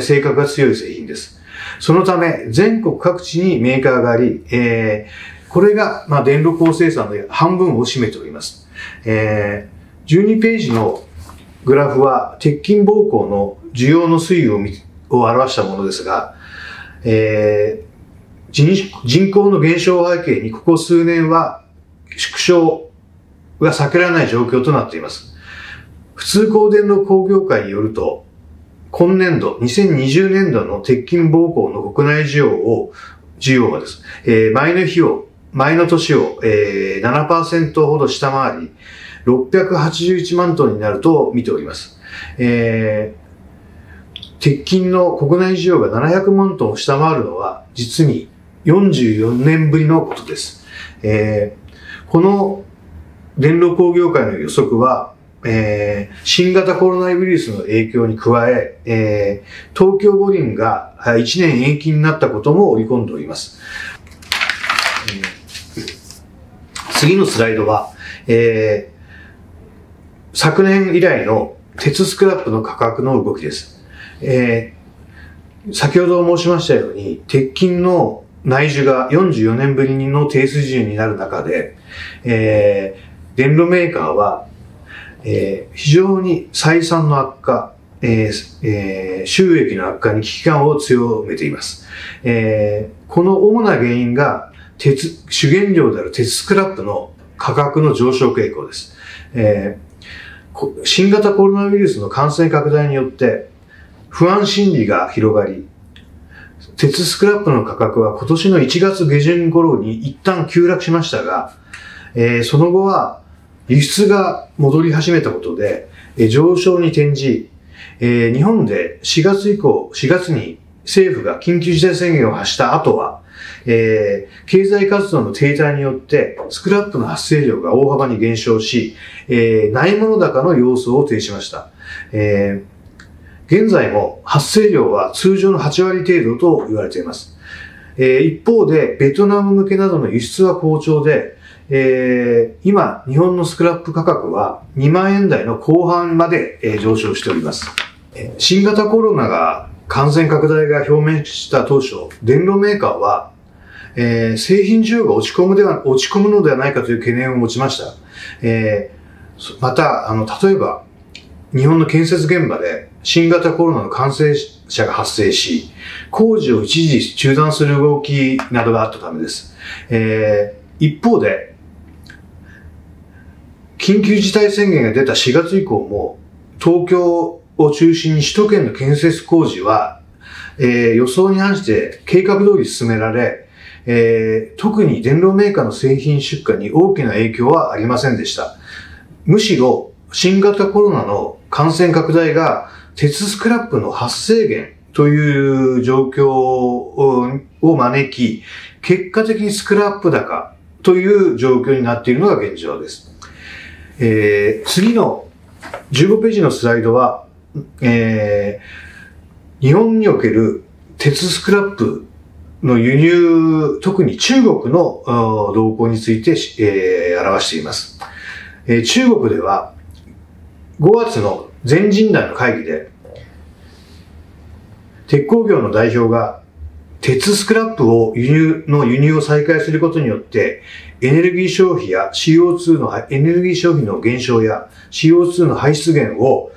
性格が強い製品です。そのため、全国各地にメーカーがあり、これが、電力鋼生産の半分を占めております。12ページのグラフは、鉄筋紡鋼の需要の推移を表したものですが、人口の減少を背景に、ここ数年は縮小が避けられない状況となっています。普通高電力工業会によると、今年度、2020年度の鉄筋紡鋼の国内需要はです。前の年を、7% ほど下回り、681万トンになると見ております。鉄筋の国内需要が700万トンを下回るのは、実に44年ぶりのことです。この電力工業会の予測は、新型コロナウイルスの影響に加え、東京五輪が1年延期になったことも織り込んでおります。次のスライドは、昨年以来の鉄スクラップの価格の動きです。先ほど申しましたように、鉄筋の内需が44年ぶりの低水準になる中で、電炉メーカーは、非常に採算の悪化、収益の悪化に危機感を強めています。この主な原因が主原料である鉄スクラップの価格の上昇傾向です。新型コロナウイルスの感染拡大によって不安心理が広がり、鉄スクラップの価格は今年の1月下旬頃に一旦急落しましたが、その後は輸出が戻り始めたことで、上昇に転じ、日本で4月に政府が緊急事態宣言を発した後は、経済活動の停滞によってスクラップの発生量が大幅に減少し、ないもの高の様相を呈しました。現在も発生量は通常の8割程度と言われています。一方で、ベトナム向けなどの輸出は好調で、今、日本のスクラップ価格は2万円台の後半まで、上昇しております。新型コロナが感染拡大が表明した当初、電炉メーカーは、製品需要が落ち込むのではないかという懸念を持ちました。また、例えば、日本の建設現場で新型コロナの感染者が発生し、工事を一時中断する動きなどがあったためです。一方で、緊急事態宣言が出た4月以降も、東京を中心に首都圏の建設工事は、予想に反して計画通り進められ、特に電炉メーカーの製品出荷に大きな影響はありませんでした。むしろ、新型コロナの感染拡大が鉄スクラップの発生源という状況を招き、結果的にスクラップ高という状況になっているのが現状です。次の15ページのスライドは、日本における鉄スクラップの輸入、特に中国の動向について、表しています。中国では5月の全人代の会議で鉄鋼業の代表が鉄スクラップを輸入を再開することによって、エネルギー消費の減少や CO2 の排出減を、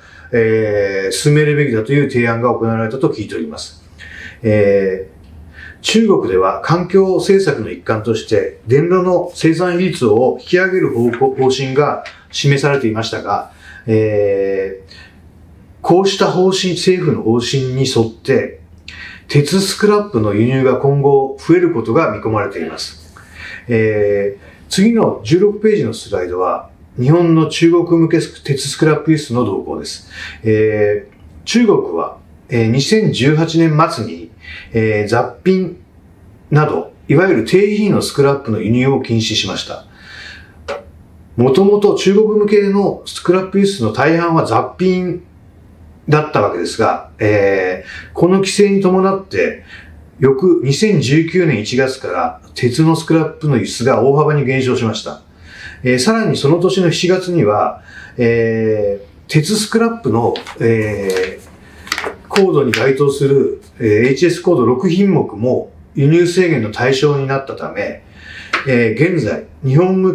進めるべきだという提案が行われたと聞いております。中国では環境政策の一環として電炉の生産比率を引き上げる方針が示されていましたが、こうした政府の方針に沿って鉄スクラップの輸入が今後増えることが見込まれています。次の16ページのスライドは日本の中国向け鉄スクラップ輸出の動向です。中国は、2018年末に、雑品など、いわゆる低品のスクラップの輸入を禁止しました。もともと中国向けのスクラップ輸出の大半は雑品だったわけですが、この規制に伴って、翌2019年1月から鉄のスクラップの輸出が大幅に減少しました。さらにその年の7月には、鉄スクラップの、コードに該当する、HS コード6品目も輸入制限の対象になったため、現在、日本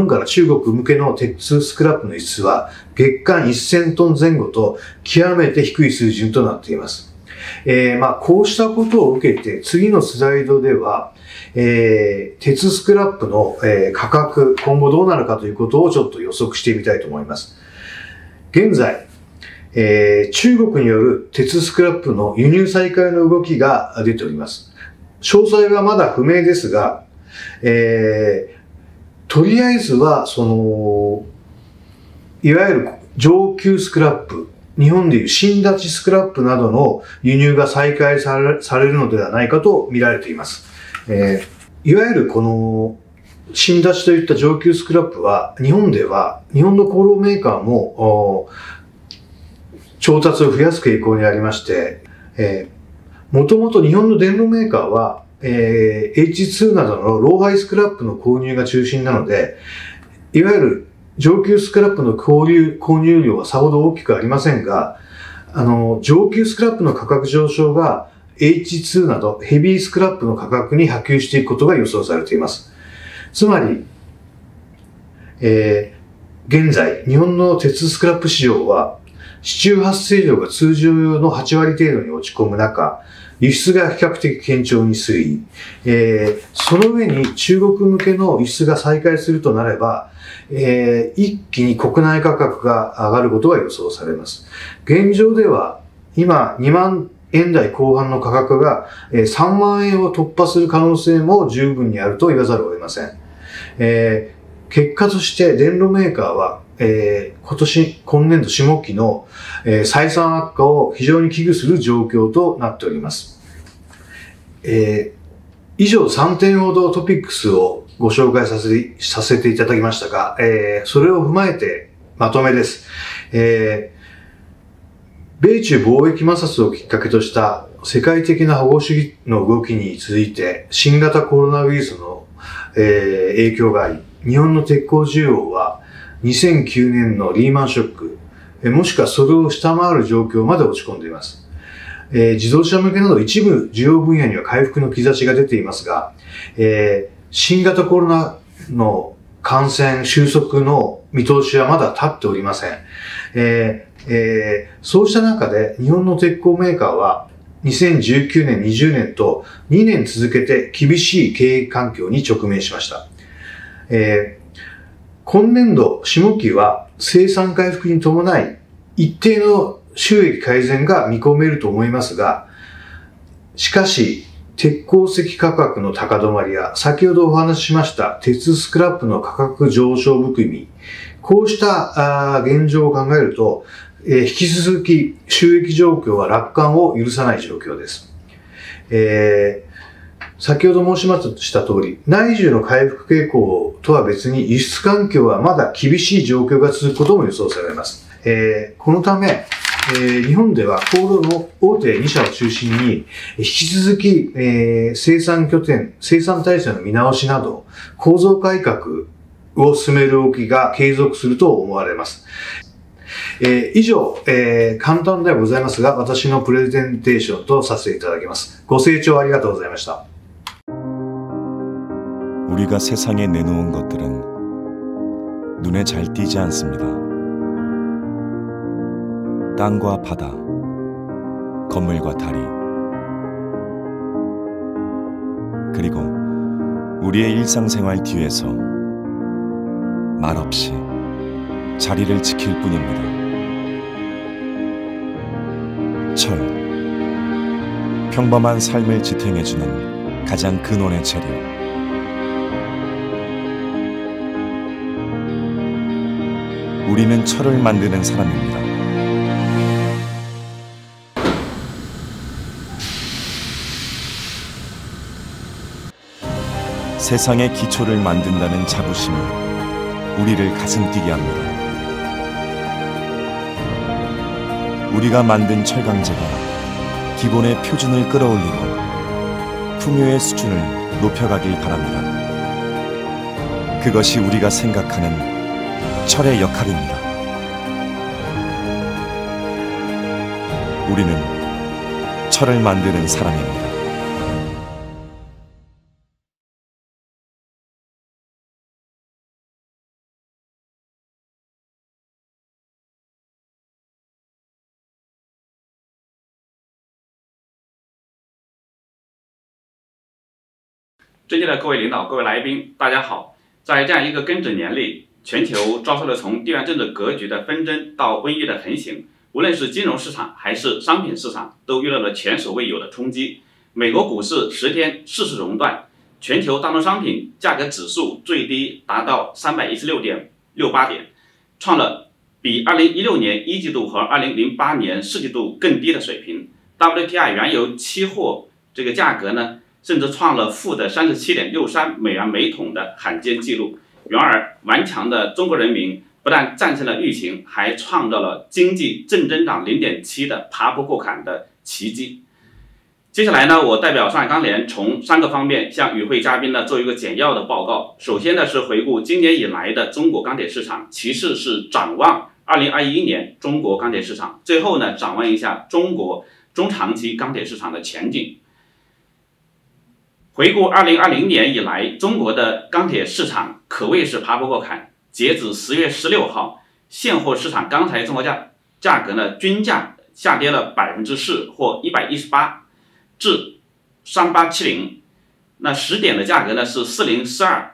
から中国向けの鉄スクラップの輸出は月間1000トン前後と極めて低い水準となっています。こうしたことを受けて次のスライドでは、鉄スクラップの、価格、今後どうなるかということをちょっと予測してみたいと思います。現在、中国による鉄スクラップの輸入再開の動きが出ております。詳細はまだ不明ですが、とりあえずは、いわゆる上級スクラップ、日本でいう新立ちスクラップなどの輸入が再開されるのではないかと見られています。いわゆるこの新立ちといった上級スクラップは、日本の鋼炉メーカーも調達を増やす傾向にありまして、もともと日本の電炉メーカーは、H2 などのローハイスクラップの購入が中心なので、いわゆる上級スクラップの購入量はさほど大きくありませんが、上級スクラップの価格上昇が H2 などヘビースクラップの価格に波及していくことが予想されています。つまり、現在、日本の鉄スクラップ市場は、市中発生量が通常の8割程度に落ち込む中、輸出が比較的堅調に推移。その上に中国向けの輸出が再開するとなれば、一気に国内価格が上がることが予想されます。現状では、今2万円台後半の価格が3万円を突破する可能性も十分にあると言わざるを得ません。結果として電炉メーカーは、今年度下期の、採算悪化を非常に危惧する状況となっております。以上3点ほどトピックスをご紹介させていただきましたが、それを踏まえてまとめです。米中貿易摩擦をきっかけとした世界的な保護主義の動きに続いて新型コロナウイルスの、影響があり、日本の鉄鋼需要は2009年のリーマンショック、もしくはそれを下回る状況まで落ち込んでいます。自動車向けなど一部需要分野には回復の兆しが出ていますが、新型コロナの感染収束の見通しはまだ立っておりません。そうした中で日本の鉄鋼メーカーは2019年、20年と2年続けて厳しい経営環境に直面しました。今年度下期は生産回復に伴い一定の収益改善が見込めると思いますが、しかし鉄鉱石価格の高止まりや先ほどお話ししました鉄スクラップの価格上昇含み、こうした現状を考えると、引き続き収益状況は楽観を許さない状況です。先ほど申しました通り、内需の回復傾向とは別に輸出環境はまだ厳しい状況が続くことも予想されます。このため、日本では鋼炉の大手2社を中心に引き続き、生産拠点、生産体制の見直しなど構造改革を進める動きが継続すると思われます。以上、簡単ではございますが、私のプレゼンテーションとさせていただきます。ご清聴ありがとうございました。 우리가 세상에 내놓은 것들은 눈에 잘 띄지 않습니다. 땅과 바다, 건물과 다리, 그리고 우리의 일상생활 뒤에서 말없이 자리를 지킬 뿐입니다. 철, 평범한 삶을 지탱해주는 가장 근원의 재료. 우리는 철을 만드는 사람입니다. 세상의 기초를 만든다는 자부심이 우리를 가슴뛰게 합니다. 우리가 만든 철강제가 기본의 표준을 끌어올리고 풍요의 수준을 높여가길 바랍니다. 그것이 우리가 생각하는 철의 역할입니다. 우리는 철을 만드는 사람입니다.尊敬的各位领导、各位来宾，大家好！在这样一个庚子年里，全球遭受了从地缘政治格局的纷争到瘟疫的横行，无论是金融市场还是商品市场，都遇到了前所未有的冲击。美国股市10天4次熔断，全球大宗商品价格指数最低达到316.68点，创了比2016年一季度和2008年4季度更低的水平。WTI 原油期货这个价格呢，甚至创了负的37.63美元每桶的罕见纪录。然而，顽强的中国人民不但战胜了疫情，还创造了经济正增长0.7%的爬不过坎的奇迹。接下来呢，我代表上海钢联从3个方面向与会嘉宾呢做一个简要的报告。首先呢是回顾今年以来的中国钢铁市场，其次是展望2021年中国钢铁市场，最后呢展望一下中国中长期钢铁市场的前景。回顾2020年以来，中国的钢铁市场可谓是爬不过坎。截止10月16号，现货市场钢材综合价格呢均价下跌了4%或118至3870。那10点的价格呢是4042，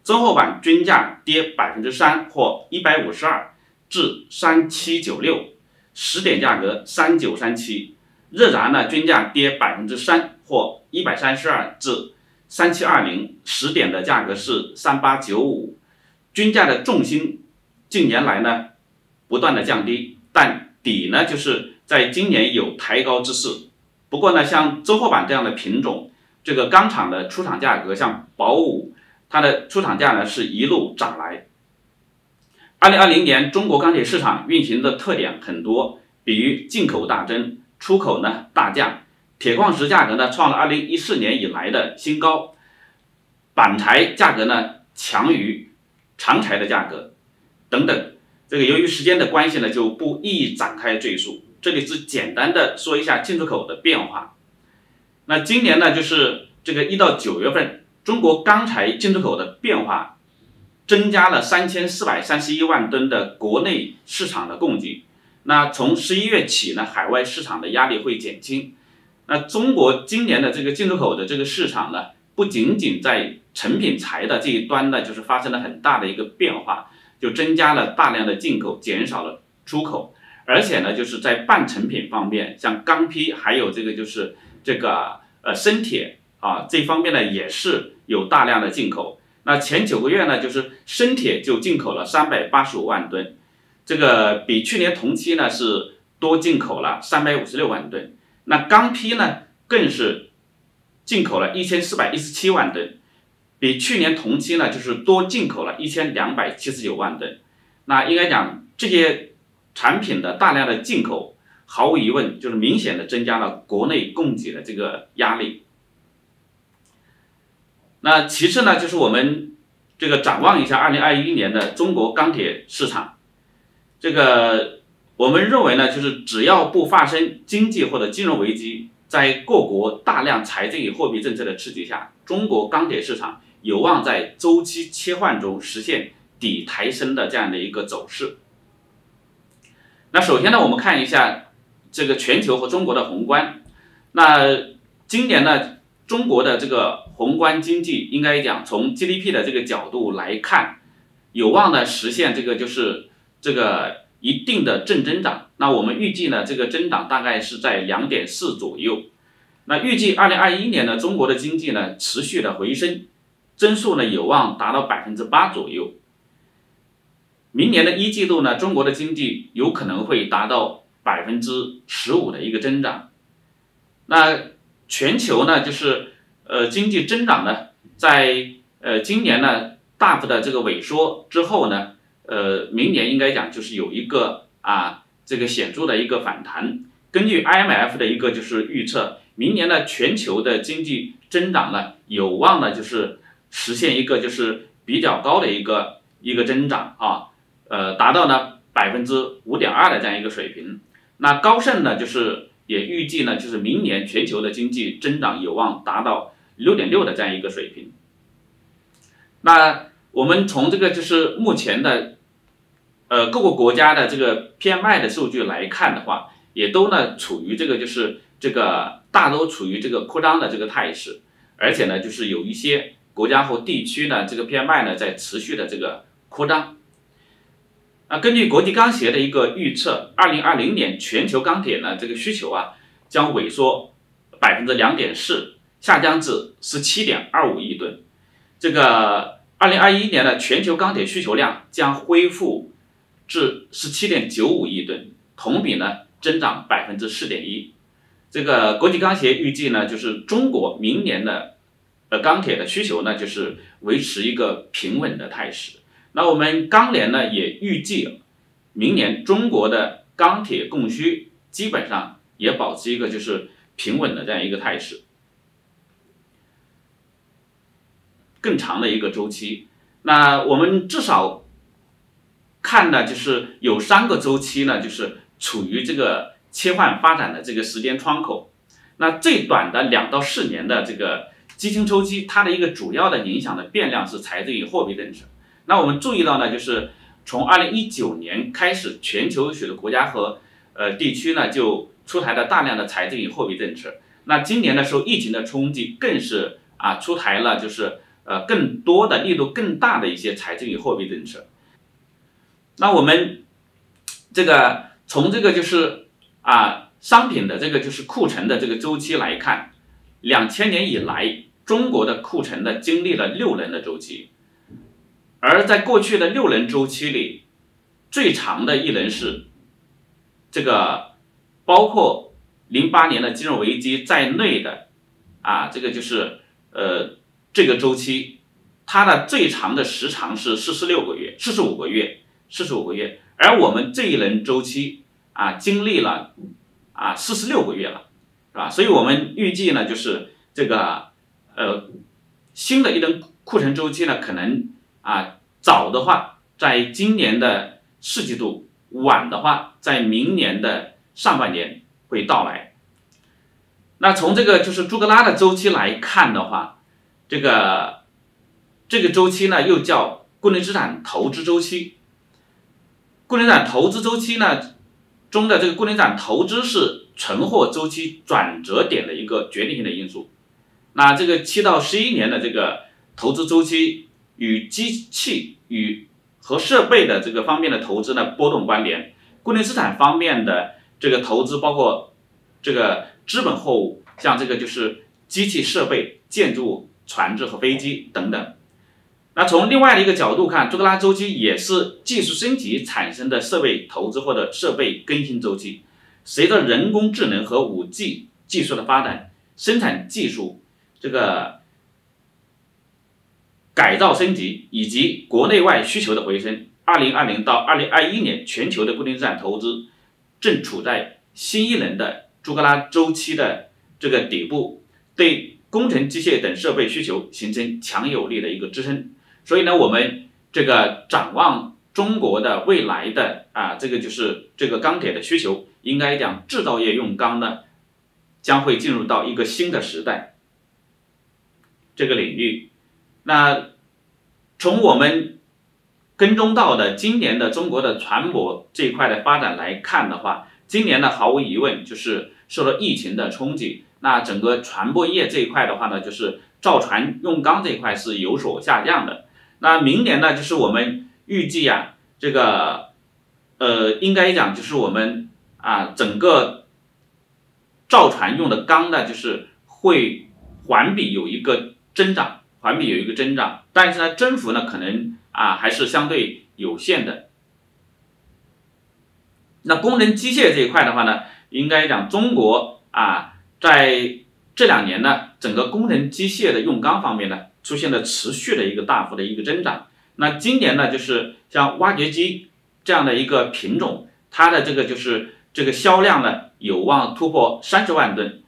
中厚板均价跌3%或152至3796， 10点价格3937。热轧呢均价跌3%或132至3720， 10点的价格是3895。均价的重心近年来呢不断的降低，但底呢就是在今年有抬高之势。不过呢，像中厚板这样的品种，这个钢厂的出厂价格，像宝武，它的出厂价呢是一路涨来。2020年中国钢铁市场运行的特点很多，比如进口大增，出口呢大降，铁矿石价格呢创了2014年以来的新高，板材价格呢强于长材的价格等等。这个由于时间的关系呢，就不一一展开赘述，这里是简单的说一下进出口的变化。那今年呢，就是这个1到9月份，中国钢材进出口的变化，增加了3431万吨的国内市场的供给。那从11月起呢，海外市场的压力会减轻。那中国今年的这个进出口的这个市场呢，不仅仅在成品材的这一端呢，就是发生了很大的一个变化，就增加了大量的进口，减少了出口。而且呢，就是在半成品方面，像钢坯，还有这个就是这个生铁啊这方面呢，也是有大量的进口。那前9个月呢，就是生铁就进口了385万吨，这个比去年同期呢是多进口了356万吨。那钢坯呢，更是进口了1417万吨，比去年同期呢就是多进口了1279万吨。那应该讲这些产品的大量的进口，毫无疑问就是明显的增加了国内供给的这个压力。那其次呢，就是我们这个展望一下2021年的中国钢铁市场。这个我们认为呢，就是只要不发生经济或者金融危机，在各国大量财政与货币政策的刺激下，中国钢铁市场有望在周期切换中实现底抬升的这样的一个走势。那首先呢，我们看一下这个全球和中国的宏观。那今年呢，中国的这个宏观经济应该讲从 GDP 的这个角度来看，有望呢实现就是这个一定的正增长。那我们预计呢，这个增长大概是在 2.4 左右。那预计2021年呢，中国的经济呢持续的回升，增速呢有望达到 8% 左右。明年的一季度呢，中国的经济有可能会达到 15% 的一个增长。那全球呢，就是经济增长呢，在今年呢大幅的这个萎缩之后呢，明年应该讲就是有一个这个显著的一个反弹。根据 IMF 的一个就是预测，明年呢全球的经济增长呢有望呢就是实现一个就是比较高的一个增长达到呢 5.2% 的这样一个水平。那高盛呢就是也预计呢就是明年全球的经济增长有望达到 6.6% 的这样一个水平。那我们从这个就是目前的各个国家的这个 PMI 的数据来看的话，也都呢处于这个就是这个大都处于这个扩张的这个态势，而且呢就是有一些国家或地区呢这个 PMI 呢在持续的这个扩张。根据国际钢协的一个预测，2020年全球钢铁呢这个需求将萎缩 2.4%， 下降至 17.25 亿吨。这个2021年的全球钢铁需求量将恢复至 17.95 亿吨，同比呢增长 4.1%。这个国际钢协预计呢，就是中国明年的钢铁的需求呢，就是维持一个平稳的态势。那我们钢联呢也预计，明年中国的钢铁供需基本上也保持一个就是平稳的这样一个态势。更长的一个周期，那我们至少看呢，就是有3个周期呢，就是处于这个切换发展的这个时间窗口。那最短的2到4年的这个基金周期，它的一个主要的影响的变量是财政与货币政策。那我们注意到呢，就是从2019年开始，全球有许多国家和地区呢就出台了大量的财政与货币政策。那今年呢，受疫情的冲击，更是出台了就是更多的力度更大的一些财政与货币政策。那我们这个从这个就是商品的这个就是库存的这个周期来看，2000年以来，中国的库存呢经历了6轮的周期。而在过去的6轮周期里，最长的一轮是这个包括08年的金融危机在内的这个就是这个周期，它的最长的时长是45个月，而我们这一轮周期经历了46个月了，是吧？所以我们预计呢，就是这个新的一轮库存周期呢，可能早的话在今年的4季度，晚的话在明年的上半年会到来。那从这个就是朱格拉的周期来看的话，这个周期呢又叫固定资产投资周期。固定资产投资周期呢中的这个固定资产投资是存货周期转折点的一个决定性的因素。那这个7到11年的这个投资周期与机器和设备的这个方面的投资呢波动关联。固定资产方面的这个投资包括这个资本货物，像这个就是机器设备、建筑物、船只和飞机等等。那从另外的一个角度看，朱格拉周期也是技术升级产生的设备投资或者设备更新周期。随着人工智能和5G 技术的发展，生产技术这个改造升级以及国内外需求的回升，2020到2021年全球的固定资产投资正处在新一轮的朱格拉周期的这个底部，对工程机械等设备需求形成强有力的一个支撑。所以呢，我们这个展望中国的未来的这个就是这个钢铁的需求，应该讲制造业用钢呢将会进入到一个新的时代这个领域。那从我们跟踪到的今年的中国的船舶这一块的发展来看的话，今年呢毫无疑问就是受到疫情的冲击，那整个船舶业这一块的话呢，就是造船用钢这一块是有所下降的。那明年呢，就是我们预计这个应该讲就是我们整个造船用的钢呢，就是会环比有一个增长，但是呢，增幅呢可能还是相对有限的。那工程机械这一块的话呢，应该讲中国在这2年呢，整个工程机械的用钢方面呢，出现了持续的一个大幅的一个增长。那今年呢，就是像挖掘机这样的一个品种，它的这个就是这个销量呢，有望突破30万吨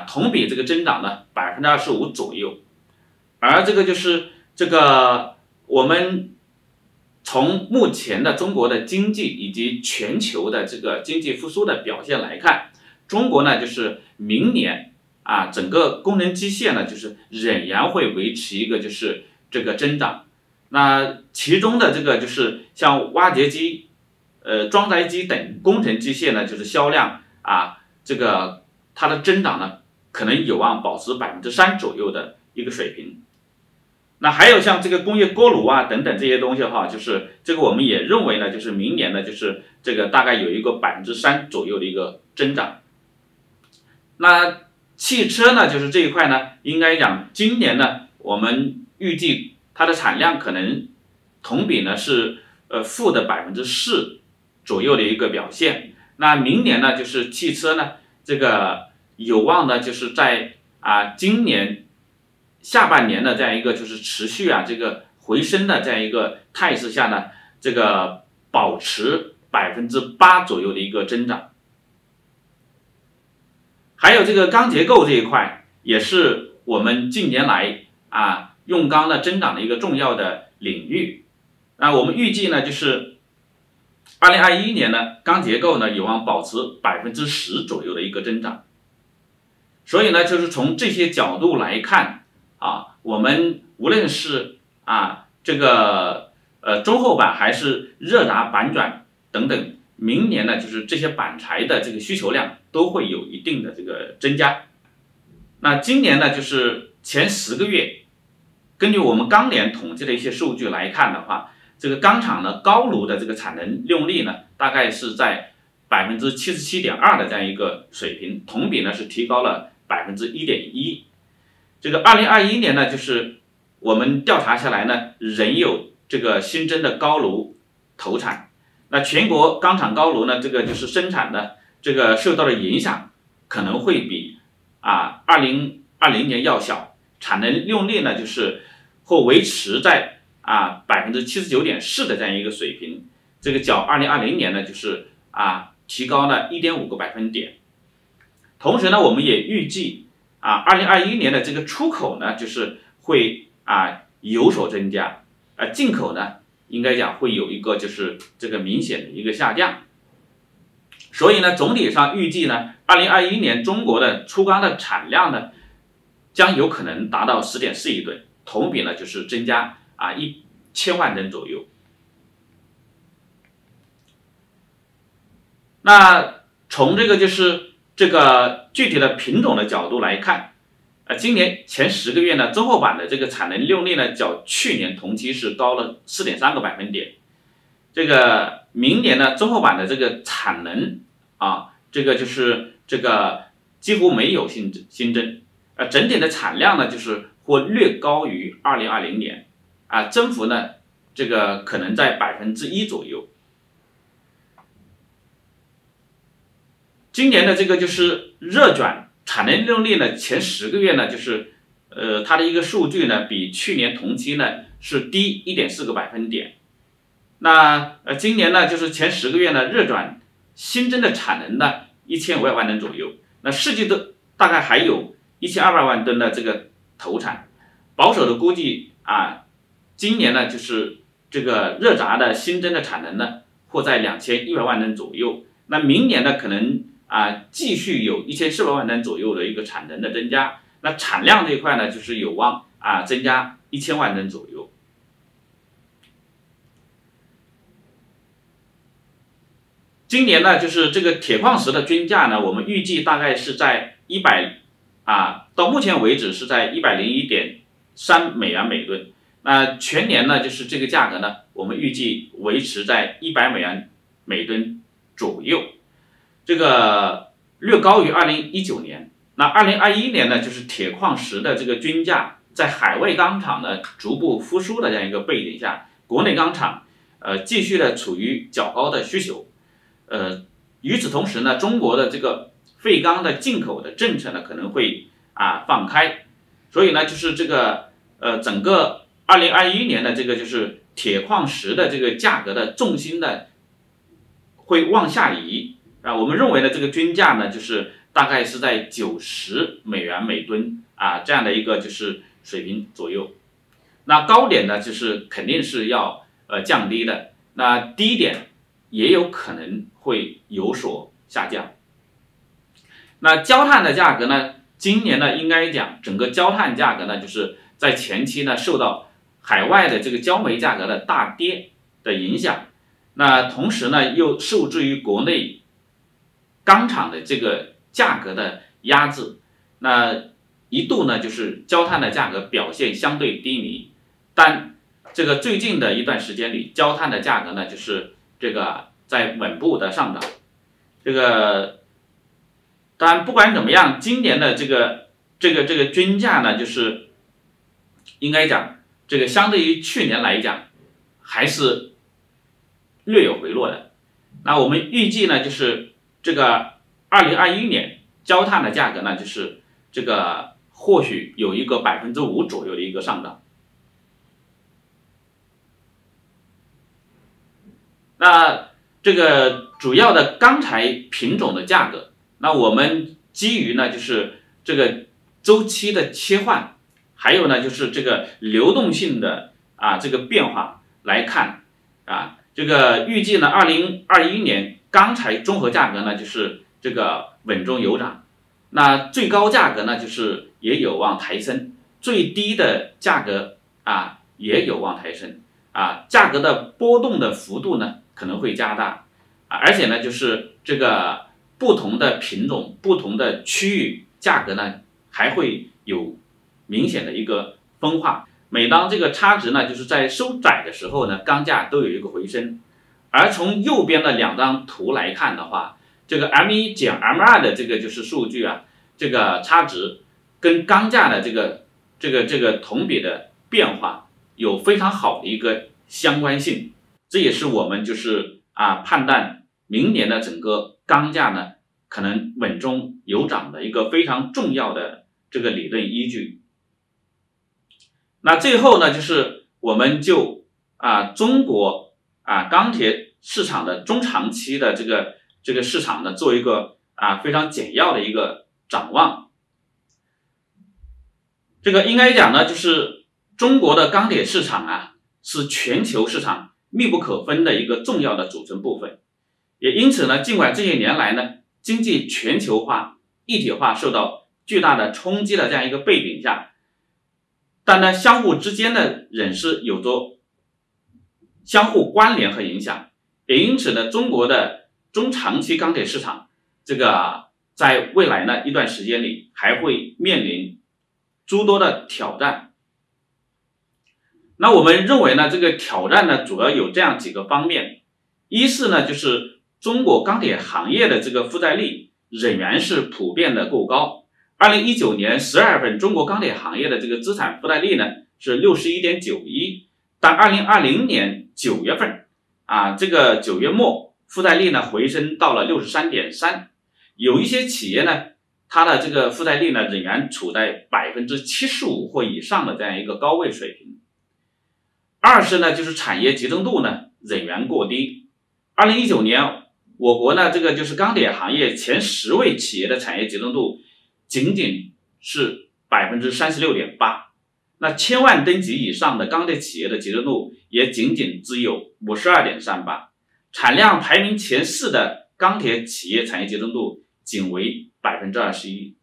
同比这个增长呢25%左右。而这个就是这个我们从目前的中国的经济以及全球的这个经济复苏的表现来看，中国呢就是明年整个工程机械呢就是仍然会维持一个就是这个增长。那其中的这个就是像挖掘机、装载机等工程机械呢，就是销量这个它的增长呢可能有望保持3%左右的一个水平。那还有像这个工业锅炉等等这些东西的话，就是这个我们也认为呢，就是明年呢就是这个大概有一个3%左右的一个增长。那汽车呢，就是这一块呢，应该讲今年呢，我们预计它的产量可能同比呢是负的4%左右的一个表现。那明年呢，就是汽车呢这个有望呢就是在今年下半年的这样一个就是持续这个回升的这样一个态势下呢，这个保持8%左右的一个增长。还有这个钢结构这一块，也是我们近年来用钢的增长的一个重要的领域。我们预计呢，就是2021年呢，钢结构呢有望保持10%左右的一个增长。所以呢，就是从这些角度来看我们无论是这个中厚板还是热轧板转等等，明年呢就是这些板材的这个需求量都会有一定的这个增加。那今年呢，就是前10个月，根据我们钢联统计的一些数据来看的话，这个钢厂呢高炉的这个产能用率呢，大概是在77.2%的这样一个水平，同比呢是提高了1.1%。这个2021年呢，就是我们调查下来呢，仍有这个新增的高炉投产。那全国钢厂高炉呢，这个就是生产的这个受到的影响可能会比2020年要小，产能用率呢就是会维持在79.4%的这样一个水平，这个较2020年呢就是提高了1.5个百分点。同时呢，我们也预计2021年的这个出口呢，就是会有所增加，进口呢应该讲会有一个就是这个明显的一个下降。所以呢，总体上预计呢，2021年中国的粗钢的产量呢，将有可能达到10.4亿吨，同比呢就是增加1000万吨左右。那从这个就是这个具体的品种的角度来看，今年前10个月呢，中厚板的这个产能用率呢，较去年同期是高了4.3个百分点。这个明年呢，中厚板的这个产能这个就是这个几乎没有新增，整体的产量呢，就是或略高于2020年，增幅呢，这个可能在1%左右。今年的这个就是热转产能用率呢，前10个月呢，就是它的一个数据呢，比去年同期呢是低1.4个百分点。那今年呢，就是前10个月呢，热转新增的产能呢1500万吨左右，那世界的大概还有1200万吨的这个投产，保守的估计今年呢就是这个热轧的新增的产能呢，或在2100万吨左右。那明年呢，可能继续有1400万吨左右的一个产能的增加。那产量这一块呢，就是有望增加1000万吨左右。今年呢，就是这个铁矿石的均价呢，我们预计大概是在到目前为止是在101.3美元每吨。那全年呢，就是这个价格呢，我们预计维持在100美元每吨左右，这个略高于2019年。那2021年呢，就是铁矿石的这个均价在海外钢厂呢逐步复苏的这样一个背景下，国内钢厂继续的处于较高的需求。与此同时呢，中国的这个废钢的进口的政策呢可能会放开，所以呢，就是这个整个2021年的这个就是铁矿石的这个价格的重心呢会往下移我们认为呢，这个均价呢就是大概是在90美元每吨这样的一个就是水平左右。那高点呢就是肯定是要降低的，那低点也有可能会有所下降。那焦炭的价格呢，今年呢应该讲整个焦炭价格呢就是在前期呢受到海外的这个焦煤价格的大跌的影响，那同时呢又受制于国内钢厂的这个价格的压制，那一度呢就是焦炭的价格表现相对低迷，但这个最近的一段时间里，焦炭的价格呢就是这个在稳步的上涨。这个当然不管怎么样，今年的这个均价呢，就是应该讲这个相对于去年来讲还是略有回落的。那我们预计呢，就是这个2021年焦炭的价格呢，就是这个或许有一个5%左右的一个上涨。那这个主要的钢材品种的价格，那我们基于呢就是这个周期的切换，还有呢就是这个流动性的这个变化来看这个预计呢2021年钢材综合价格呢就是这个稳中有涨，那最高价格呢就是也有望抬升，最低的价格也有望抬升价格的波动的幅度呢可能会加大而且呢就是这个不同的品种不同的区域价格呢还会有明显的一个分化。每当这个差值呢就是在收窄的时候呢，钢价都有一个回升。而从右边的两张图来看的话，这个 M1 减 M2 的这个就是数据这个差值跟钢价的这个同比的变化有非常好的一个相关性，这也是我们就是判断明年的整个钢价呢可能稳中有涨的一个非常重要的这个理论依据。那最后呢，就是我们就中国钢铁市场的中长期的这个市场呢做一个非常简要的一个展望。这个应该讲呢，就是中国的钢铁市场是全球市场密不可分的一个重要的组成部分。也因此呢，尽管这些年来呢，经济全球化、一体化受到巨大的冲击的这样一个背景下，但呢，相互之间呢仍是有着相互关联和影响。也因此呢，中国的中长期钢铁市场这个在未来呢一段时间里还会面临诸多的挑战。那我们认为呢，这个挑战呢主要有这样几个方面。一是呢，就是中国钢铁行业的这个负债率仍然是普遍的过高。2019年12月份，中国钢铁行业的这个资产负债率呢是 61.91%， 但2020年9月份这个9月末负债率呢回升到了 63.3%， 有一些企业呢它的这个负债率呢仍然处在 75% 或以上的这样一个高位水平。二是呢，就是产业集中度呢仍然过低。2019年我国呢这个就是钢铁行业前10位企业的产业集中度仅仅是 36.8%， 那1000万吨级以上的钢铁企业的集中度也也仅仅只有 52.38%， 产量排名前4的钢铁企业产业集中度仅为 21%，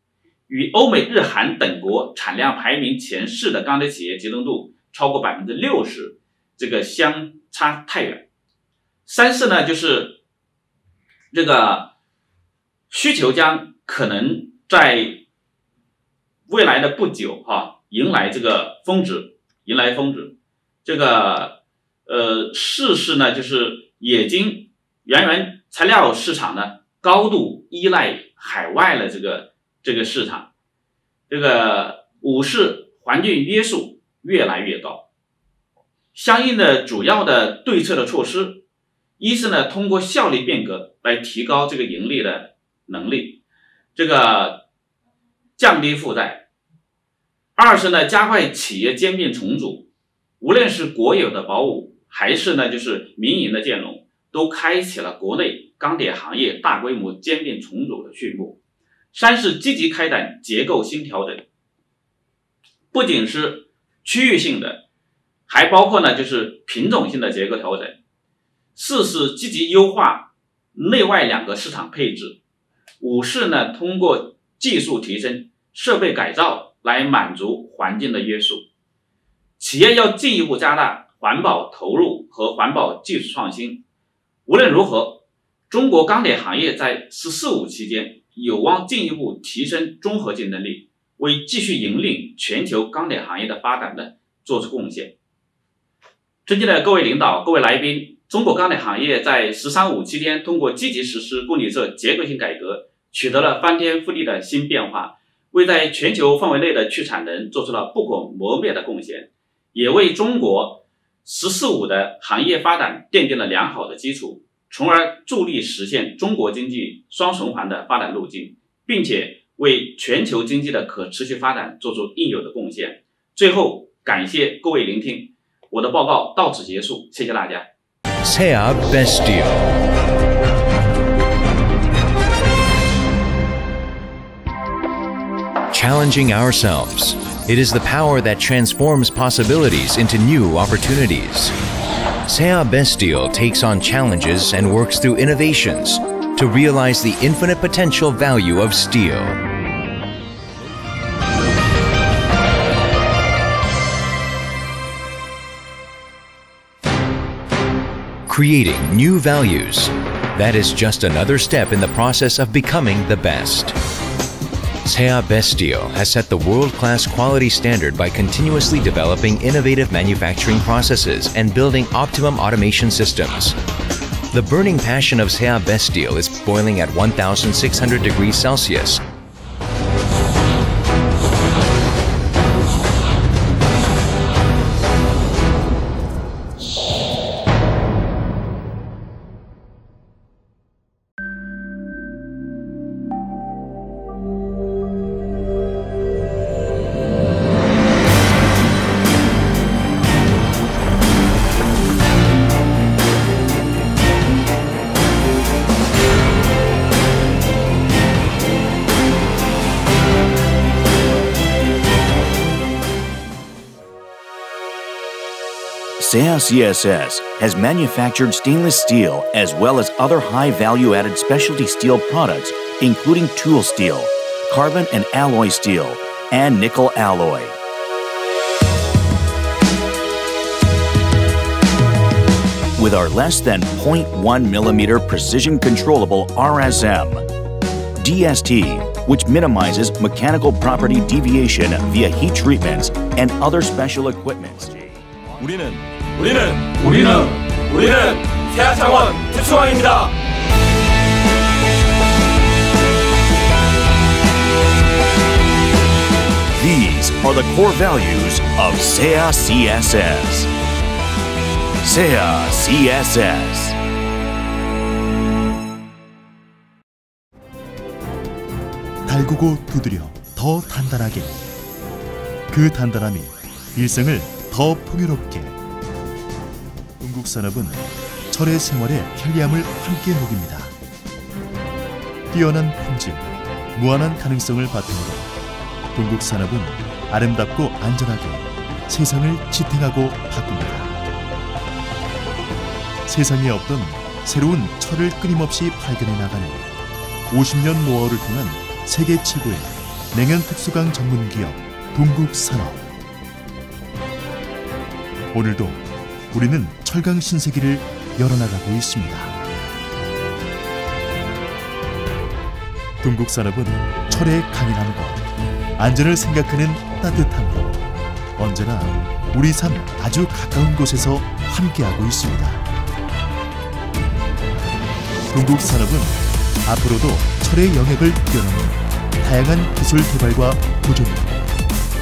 与欧美日韩等国产量排名前4的钢铁企业集中度超过 60%， 这个相差太远。3是呢，就是这个需求将可能在未来的不久迎来这个峰值，这个4是呢，就是冶金原材料市场呢高度依赖海外的这个市场。这个5是环境约束越来越高，相应的主要的对策的措施，一是呢，通过效率变革来提高这个盈利的能力，这个降低负债；二是呢，加快企业兼并重组，无论是国有的保五还是呢就是民营的建融，都开启了国内钢铁行业大规模兼并重组的序幕。3是积极开展结构新调整，不仅是区域性的，还包括呢就是品种性的结构调整。4是积极优化内外2个市场配置。5是呢，通过技术提升、设备改造来满足环境的约束。企业要进一步加大环保投入和环保技术创新。无论如何，中国钢铁行业在“十四五”期间有望进一步提升综合竞争力，为继续引领全球钢铁行业的发展呢做出贡献。尊敬的各位领导、各位来宾，中国钢铁行业在“十三五”期间通过积极实施供给侧结构性改革，取得了翻天覆地的新变化，为在全球范围内的去产能做出了不可磨灭的贡献，也为中国“十四五”的行业发展奠定了良好的基础，从而助力实现中国经济双循环的发展路径，并且为全球经济的可持续发展做出应有的贡献。最后，感谢各位聆听，我的报告到此结束，谢谢大家。SEA Best Steel. Challenging ourselves. It is the power that transforms possibilities into new opportunities. SEA Best Steel takes on challenges and works through innovations to realize the infinite potential value of steel. Creating new values. That is just another step in the process of becoming the best. SEA Best Steel has set the world-class quality standard by continuously developing innovative manufacturing processes and building optimum automation systems. The burning passion of SEA Best Steel is boiling at 1,600 degrees Celsius. SEA CSS has manufactured stainless steel as well as other high value-added specialty steel products, including tool steel, carbon and alloy steel, and nickel alloy. With our less than 0.1 millimeter precision controllable RSM, DST, which minimizes mechanical property deviation via heat treatments and other special equipment. 우리는 세아창원 특수왕입니다. These are the core values of SEA CSS. SEA CSS. 달구고 두드려 더 단단하게. 그 단단함이 일생을 더 풍요롭게. 동국산업은 철의 생활의 편리함을 함께 녹입니다. 뛰어난 품질, 무한한 가능성을 바탕으로 동국산업은 아름답고 안전하게 세상을 지탱하고 바꿉니다. 세상에 없던 새로운 철을 끊임없이 발견해 나가는 50년 노하우를 통한 세계 최고의 냉연 특수강 전문 기업 동국산업. 오늘도 우리는 철강 신세계를 열어나가고 있습니다. 동국산업은 철의 강인함과 안전을 생각하는 따뜻함으로 언제나 우리 삶 아주 가까운 곳에서 함께하고 있습니다. 동국산업은 앞으로도 철의 영역을 뛰어넘는 다양한 기술 개발과 도전으로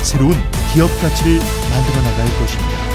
새로운 기업 가치를 만들어 나갈 것입니다.